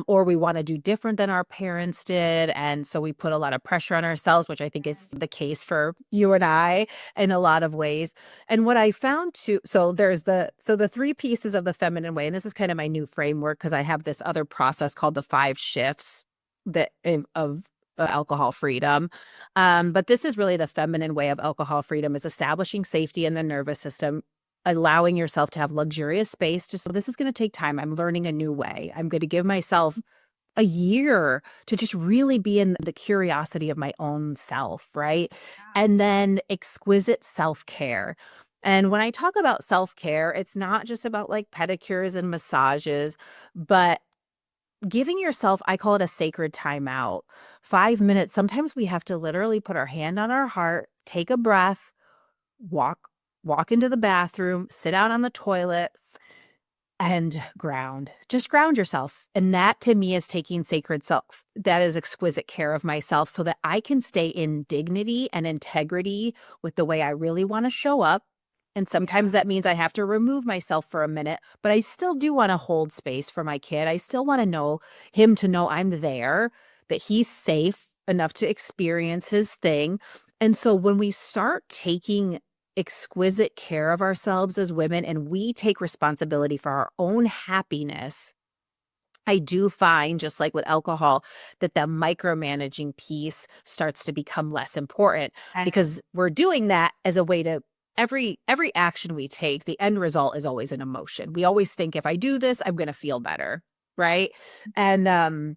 or we want to do different than our parents did. And so we put a lot of pressure on ourselves, which I think is the case for you and I in a lot of ways. And what I found too, so the three pieces of the feminine way, and this is kind of my new framework because I have this other process called the 5 shifts of alcohol freedom. But this is really the feminine way of alcohol freedom, is establishing safety in the nervous system, allowing yourself to have luxurious space. Just so this is going to take time. I'm learning a new way. I'm going to give myself a year to just really be in the curiosity of my own self, right? And then exquisite self-care. And when I talk about self-care, it's not just about like pedicures and massages, but giving yourself, I call it a sacred timeout. 5 minutes. Sometimes we have to literally put our hand on our heart, take a breath, walk walk into the bathroom, sit out on the toilet, and ground. Just ground yourself. And that to me is taking sacred self. That is exquisite care of myself so that I can stay in dignity and integrity with the way I really want to show up. And sometimes that means I have to remove myself for a minute, but I still do want to hold space for my kid. I still want to know him to know I'm there, that he's safe enough to experience his thing. And so when we start taking exquisite care of ourselves as women and we take responsibility for our own happiness, I do find, just like with alcohol, that the micromanaging piece starts to become less important because we're doing that as a way to every action we take, the end result is always an emotion. We always think if I do this, I'm going to feel better, right? And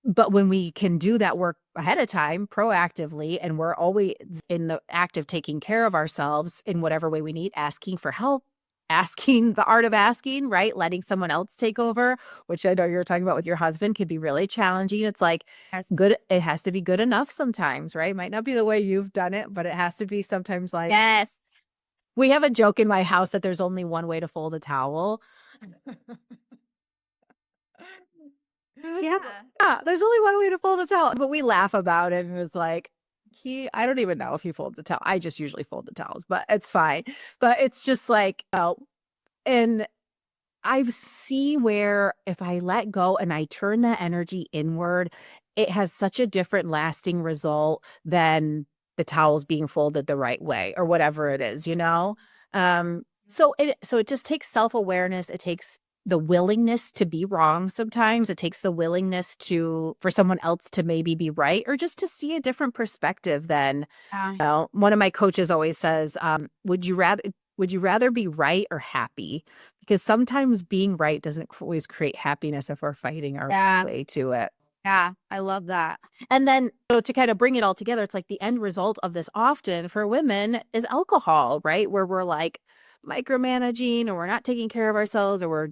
but when we can do that work ahead of time, proactively, and we're always in the act of taking care of ourselves in whatever way we need, asking for help, asking the art of asking, right? Letting someone else take over, which I know you're talking about with your husband, can be really challenging. It's like Yes. good, it has to be good enough sometimes, right? Might not be the way you've done it, but it has to be sometimes like Yes. we have a joke in my house that there's only one way to fold a towel. Yeah. Yeah, there's only one way to fold a towel, but we laugh about it, and it's like, I don't even know if he folds the towel. I just usually fold the towels, but it's fine. But it's just like, oh, and I see where if I let go and I turn that energy inward, it has such a different lasting result than the towels being folded the right way or whatever it is, you know? So it just takes self-awareness. It takes the willingness to be wrong sometimes. It takes the willingness for someone else to maybe be right or just to see a different perspective than, Yeah. one of my coaches always says, would you rather be right or happy? Because sometimes being right doesn't always create happiness if we're fighting our Yeah. way to it. Yeah. I love that. And then, so to kind of bring it all together, it's like the end result of this often for women is alcohol, right? Where we're like micromanaging or we're not taking care of ourselves or we're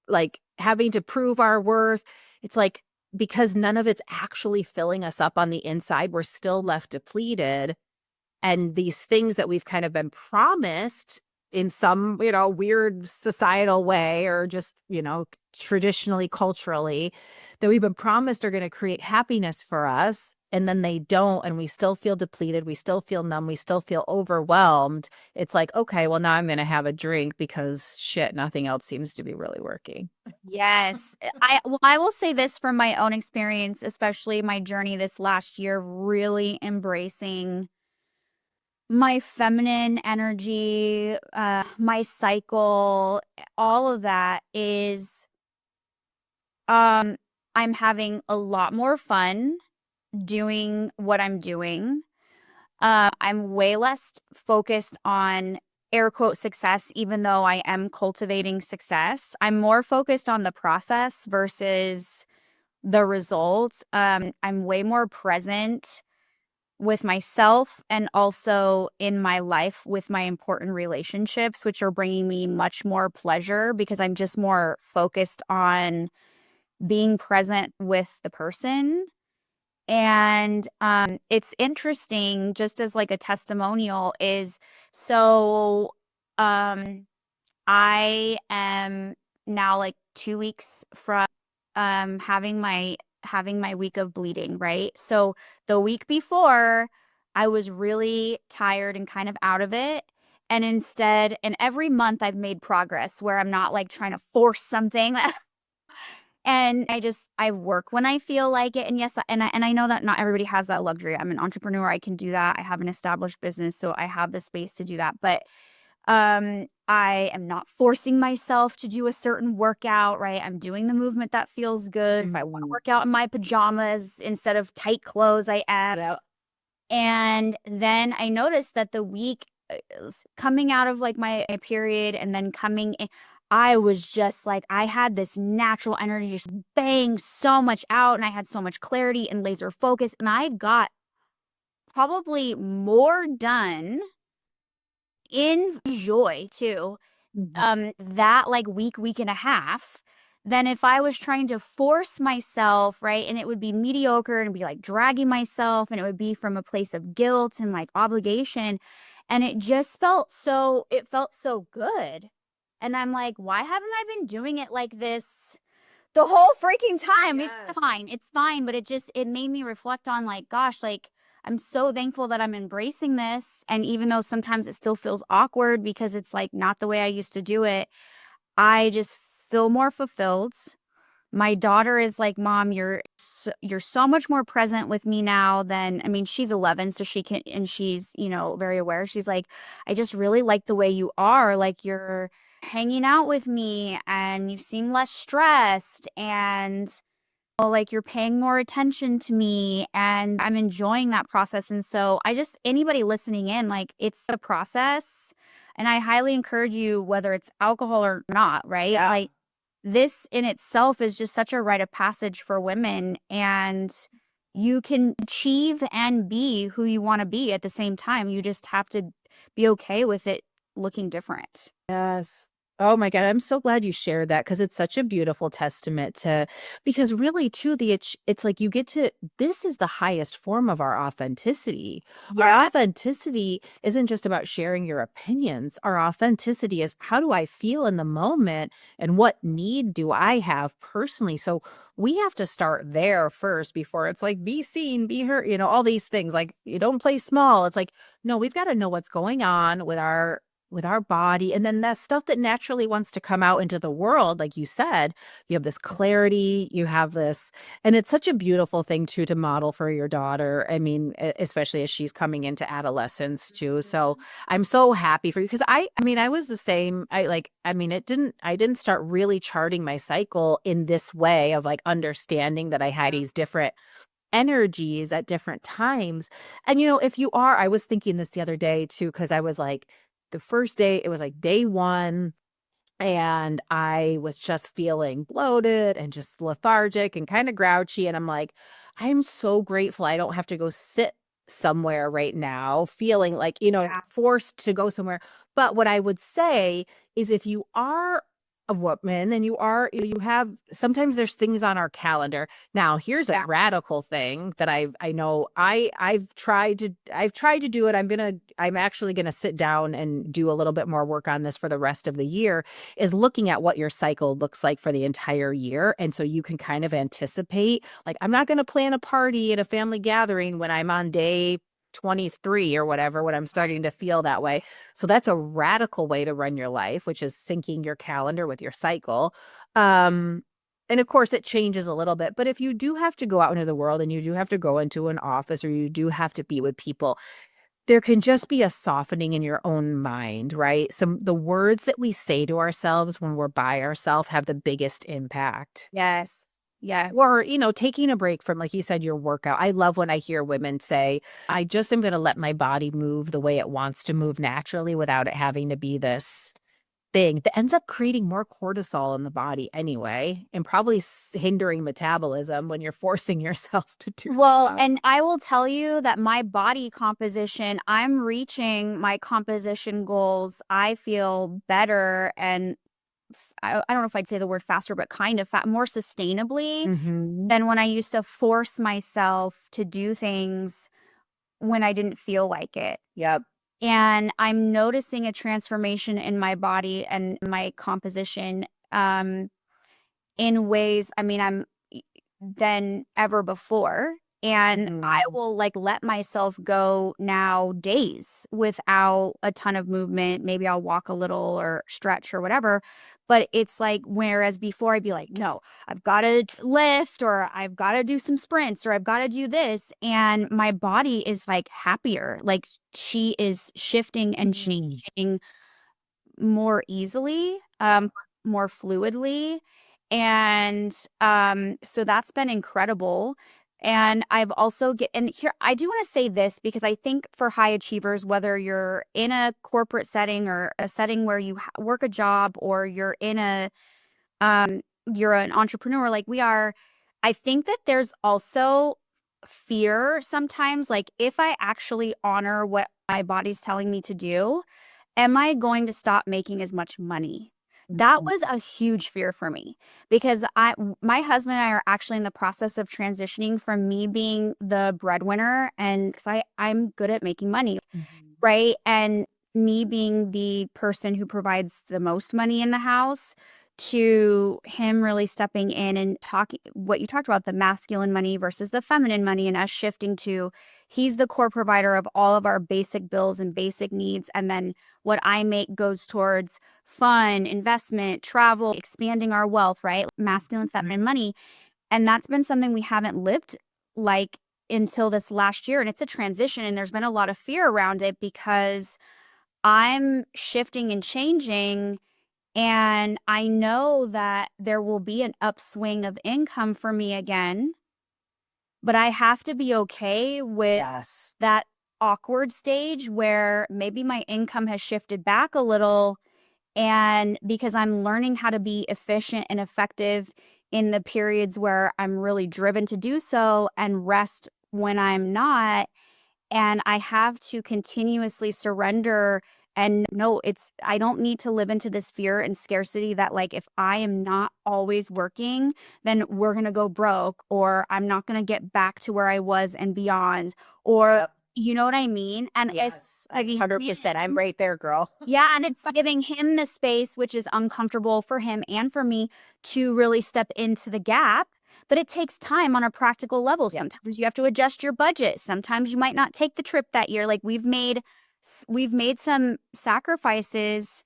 like having to prove our worth. It's like because none of it's actually filling us up on the inside, we're still left depleted. And these things that we've kind of been promised in some, weird societal way or just, traditionally, culturally, that we've been promised are going to create happiness for us. and then they don't, and we still feel depleted, we still feel numb, we still feel overwhelmed, it's like, okay, well, now I'm going to have a drink because shit, nothing else seems to be really working. Yes. I will say this from my own experience, especially my journey this last year, really embracing my feminine energy, my cycle, all of that is um I'm having a lot more fun doing what I'm doing. I'm way less focused on air quote success, even though I am cultivating success. I'm more focused on the process versus the results. I'm way more present with myself and also in my life with my important relationships, which are bringing me much more pleasure because I'm just more focused on being present with the person. And it's interesting, just as like a testimonial, is so um I am now like 2 weeks from having my week of bleeding, right? So the week before, I was really tired and kind of out of it. And every month I've made progress where I'm not like trying to force something. And I work when I feel like it. And yes, and I know that not everybody has that luxury. I'm an entrepreneur. I can do that. I have an established business, so I have the space to do that. But I am not forcing myself to do a certain workout, right? I'm doing the movement that feels good. If I want to work out in my pajamas instead of tight clothes, I add out. And then I noticed that the week coming out of like my period and then coming in, I was just like, I had this natural energy just bang so much out, and I had so much clarity and laser focus, and I got probably more done in joy too, Mhm. that like week and a half than if I was trying to force myself, right? And it would be mediocre and be like dragging myself, and it would be from a place of guilt and like obligation. And it felt so good. And I'm like, why haven't I been doing it like this the whole freaking time? It's Yes. fine. It's fine. But it made me reflect on like, gosh, like I'm so thankful that I'm embracing this. And even though sometimes it still feels awkward because it's like not the way I used to do it, I just feel more fulfilled. My daughter is like, "Mom, you're so much more present with me now than." I mean, she's 11, so she can, and she's, very aware. She's like, "I just really like the way you are. Like you're hanging out with me and you seem less stressed, and like you're paying more attention to me, and I'm enjoying that process." And so anybody listening in, like it's a process, and I highly encourage you, whether it's alcohol or not, right? Yeah. Like this in itself is just such a rite of passage for women, and you can achieve and be who you want to be at the same time. You just have to be okay with it looking different. Yes. Oh my God, I'm so glad you shared that because it's such a beautiful testament to, because really too it's like you get to, this is the highest form of our authenticity. Our Yeah. authenticity isn't just about sharing your opinions. Our authenticity is, how do I feel in the moment and what need do I have personally? So we have to start there first before it's like be seen, be heard, all these things, like you don't play small. It's like, no, we've got to know what's going on with our body. And then that stuff that naturally wants to come out into the world, like you said, you have this clarity, you have this, and it's such a beautiful thing too to model for your daughter. I mean, especially as she's coming into adolescence too. So I'm so happy for you because I mean, I was the same. I didn't start really charting my cycle in this way of like understanding that I had these different energies at different times. And if you are, I was thinking this the other day too, because I was like, the first day, it was like day one, and I was just feeling bloated and just lethargic and kind of grouchy. And I'm like, I'm so grateful I don't have to go sit somewhere right now, feeling like, Yeah. forced to go somewhere. But what I would say is if you are a woman and you have sometimes there's things on our calendar. Now, here's a radical thing that I know I've tried to do it. I'm actually gonna sit down and do a little bit more work on this for the rest of the year, is looking at what your cycle looks like for the entire year. And so you can kind of anticipate, like, I'm not gonna plan a party at a family gathering when I'm on day 23 or whatever, when I'm starting to feel that way. So that's a radical way to run your life, which is syncing your calendar with your cycle. And of course, it changes a little bit. But if you do have to go out into the world and you do have to go into an office or you do have to be with people, there can just be a softening in your own mind, right? The words that we say to ourselves when we're by ourselves have the biggest impact. Yes. Yeah. Or, taking a break from, like you said, your workout. I love when I hear women say, I just am going to let my body move the way it wants to move naturally without it having to be this thing that ends up creating more cortisol in the body anyway, and probably hindering metabolism when you're forcing yourself to do Well, stuff. and I will tell you that my body composition, I'm reaching my composition goals. I feel better and I don't know if I'd say the word faster, but kind of more sustainably Mm-hmm. than when I used to force myself to do things when I didn't feel like it. Yep. And I'm noticing a transformation in my body and my composition in ways, I mean, than ever before. And I Mm-hmm. will like let myself go now days without a ton of movement. Maybe I'll walk a little or stretch or whatever. But it's like, whereas before I'd be like, no, I've got to lift or I've got to do some sprints or I've got to do this. And my body is like happier. Like she is shifting and Mm-hmm. changing more easily, more fluidly. And so that's been incredible. And I've also and here I do want to say this because I think for high achievers, whether you're in a corporate setting or a setting where you work a job or you're in um you're an entrepreneur like we are, I think that there's also fear sometimes, like if I actually honor what my body's telling me to do, am I going to stop making as much money? That was a huge fear for me because my husband and I are actually in the process of transitioning from me being the breadwinner and because I'm good at making money, Mm-hmm. right? And me being the person who provides the most money in the house to him really stepping in and talking what you talked about, the masculine money versus the feminine money, and us shifting to he's the core provider of all of our basic bills and basic needs. And then what I make goes towards fun, investment, travel, expanding our wealth, right? Masculine, feminine money. And that's been something we haven't lived like until this last year. And it's a transition, and there's been a lot of fear around it because I'm shifting and changing. And I know that there will be an upswing of income for me again, but I have to be okay with Yes. that awkward stage where maybe my income has shifted back a little. And because I'm learning how to be efficient and effective in the periods where I'm really driven to do so and rest when I'm not. And I have to continuously surrender and no, I don't need to live into this fear and scarcity that like if I am not always working, then we're going to go broke or I'm not going to get back to where I was and beyond, or Yep. you know what I mean? And Yes. 100%. I'm right there, girl. yeah, and it's giving him the space, which is uncomfortable for him and for me to really step into the gap. But it takes time on a practical level. Yep. Sometimes you have to adjust your budget. Sometimes you might not take the trip that year. Like we've made some sacrifices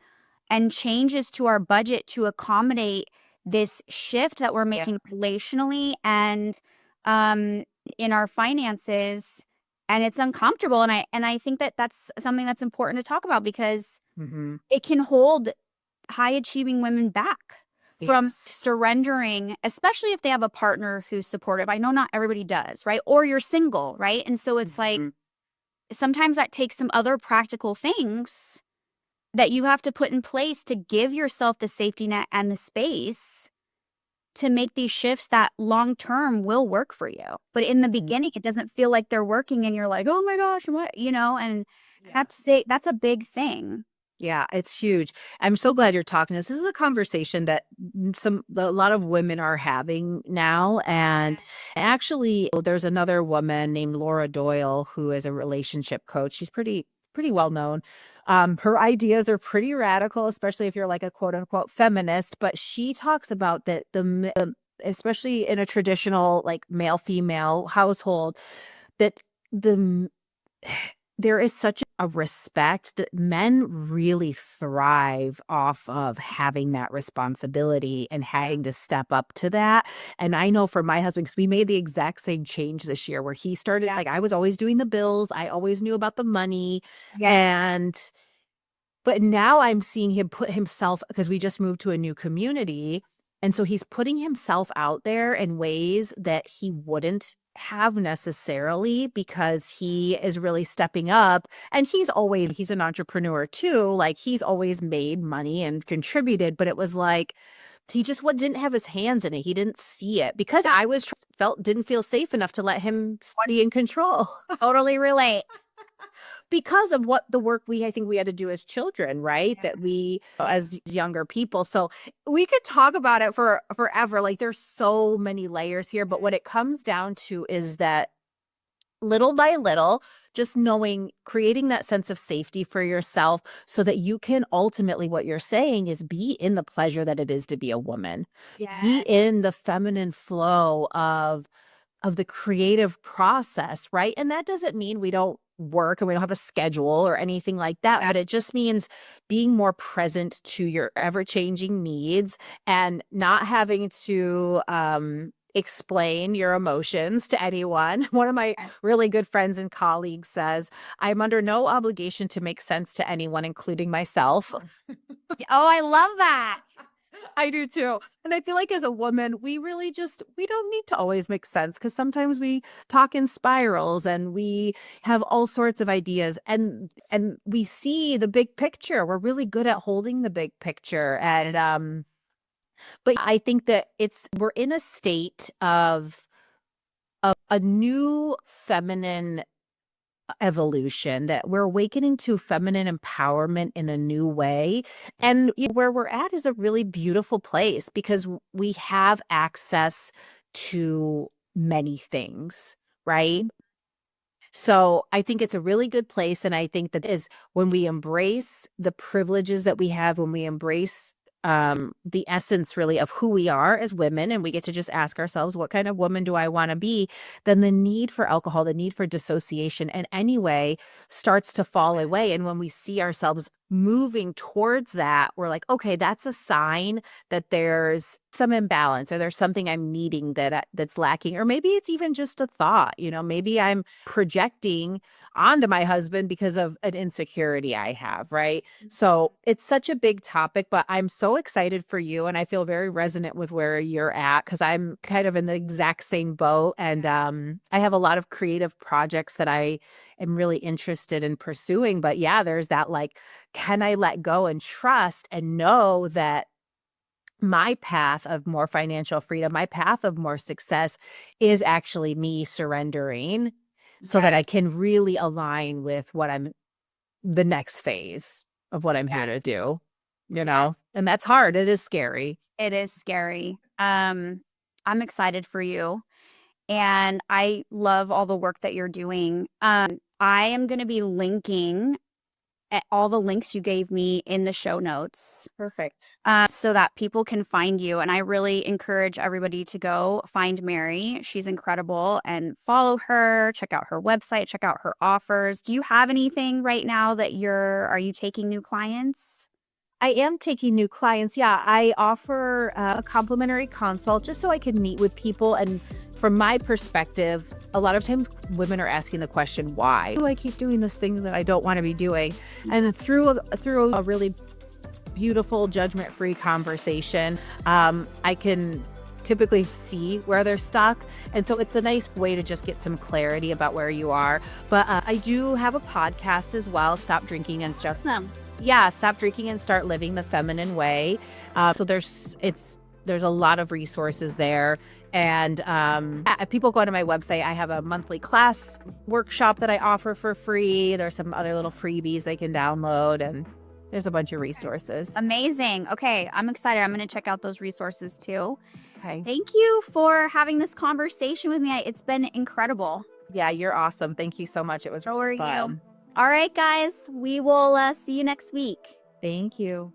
and changes to our budget to accommodate this shift that we're Yeah. making relationally and um in our finances, and it's uncomfortable, and I think that that's something that's important to talk about because Mm-hmm. it can hold high achieving women back from Yes. surrendering, especially if they have a partner who's supportive. I know not everybody does, right? Or you're single, right? And so it's like Mm-hmm. sometimes that takes some other practical things that you have to put in place to give yourself the safety net and the space to make these shifts that long term will work for you. But in the beginning, it doesn't feel like they're working and you're like, oh my gosh, what, and Yes. that's a big thing. Yeah, it's huge. I'm so glad you're talking this. This is a conversation that a lot of women are having now. And actually, there's another woman named Laura Doyle who is a relationship coach. She's pretty well known. Her ideas are pretty radical, especially if you're like a quote unquote feminist. But she talks about that especially in a traditional like male female household, that the there is such a respect that men really thrive off of having that responsibility and having to step up to that. And I know for my husband, because we made the exact same change this year where he started, like, I was always doing the bills, I always knew about the money. Yeah. And but now I'm seeing him put himself, because we just moved to a new community. And so he's putting himself out there in ways that he wouldn't have necessarily, because he is really stepping up. And he's an entrepreneur too. Like, he's always made money and contributed, but it was like, he just didn't have his hands in it. He didn't see it because I was didn't feel safe enough to let him be in control. Totally relate. Because of what the work I think we had to do as children, right? That we, as younger people. So we could talk about it for forever. Like, there's so many layers here, but what it comes down to is that little by little, just creating that sense of safety for yourself so that you can ultimately, what you're saying is, be in the pleasure that it is to be a woman. Be Yes. in the feminine flow of the creative process, right? And that doesn't mean we don't work and we don't have a schedule or anything like that, but it just means being more present to your ever-changing needs and not having to explain your emotions to anyone. One of my really good friends and colleagues says, I'm under no obligation to make sense to anyone, including myself. Oh, I love that. I do too. And I feel like as a woman, we don't need to always make sense, because sometimes we talk in spirals and we have all sorts of ideas, and we see the big picture. We're really good at holding the big picture. And but I think that we're in a state of a new feminine evolution, that we're awakening to feminine empowerment in a new way. And where we're at is a really beautiful place, because we have access to many things, right? So I think it's a really good place. And I think that is when we embrace the privileges that we have, when we embrace the essence really of who we are as women, and we get to just ask ourselves, what kind of woman do I want to be? Then the need for alcohol, the need for dissociation and anyway starts to fall away. And when we see ourselves moving towards that, we're like, okay, that's a sign that there's some imbalance, or there's something I'm needing that's lacking. Or maybe it's even just a thought, maybe I'm projecting onto my husband because of an insecurity I have, right? So it's such a big topic, but I'm so excited for you, and I feel very resonant with where you're at, because I'm kind of in the exact same boat. And I have a lot of creative projects that I am really interested in pursuing. But yeah, there's that, like, can I let go and trust and know that my path of more financial freedom, my path of more success is actually me surrendering, so that I can really align with the next phase of what I'm here to do, and that's hard. It is scary. It is scary. I'm excited for you, and I love all the work that you're doing. I am going to be linking all the links you gave me in the show notes. Perfect. So that people can find you. And I really encourage everybody to go find Mary. She's incredible, and follow her, check out her website, check out her offers. Do you have anything right now that are you taking new clients? I am taking new clients. Yeah, I offer a complimentary consult just so I can meet with people. And from my perspective, a lot of times women are asking the question, why do I keep doing this thing that I don't want to be doing? And through a really beautiful, judgment-free conversation, I can typically see where they're stuck. And so it's a nice way to just get some clarity about where you are. But I do have a podcast as well, Stop Drinking and Start. Yeah, Stop Drinking and Start Living the Feminine Way. So there's a lot of resources there. And people go to my website. I have a monthly class workshop that I offer for free. There's some other little freebies they can download. And There's a bunch of resources. Amazing. Okay, I'm excited. I'm going to check out those resources too. Okay. Thank you for having this conversation with me. It's been incredible. Yeah, you're awesome. Thank you so much. It was So are you. fun. All right, guys, we will see you next week. Thank you.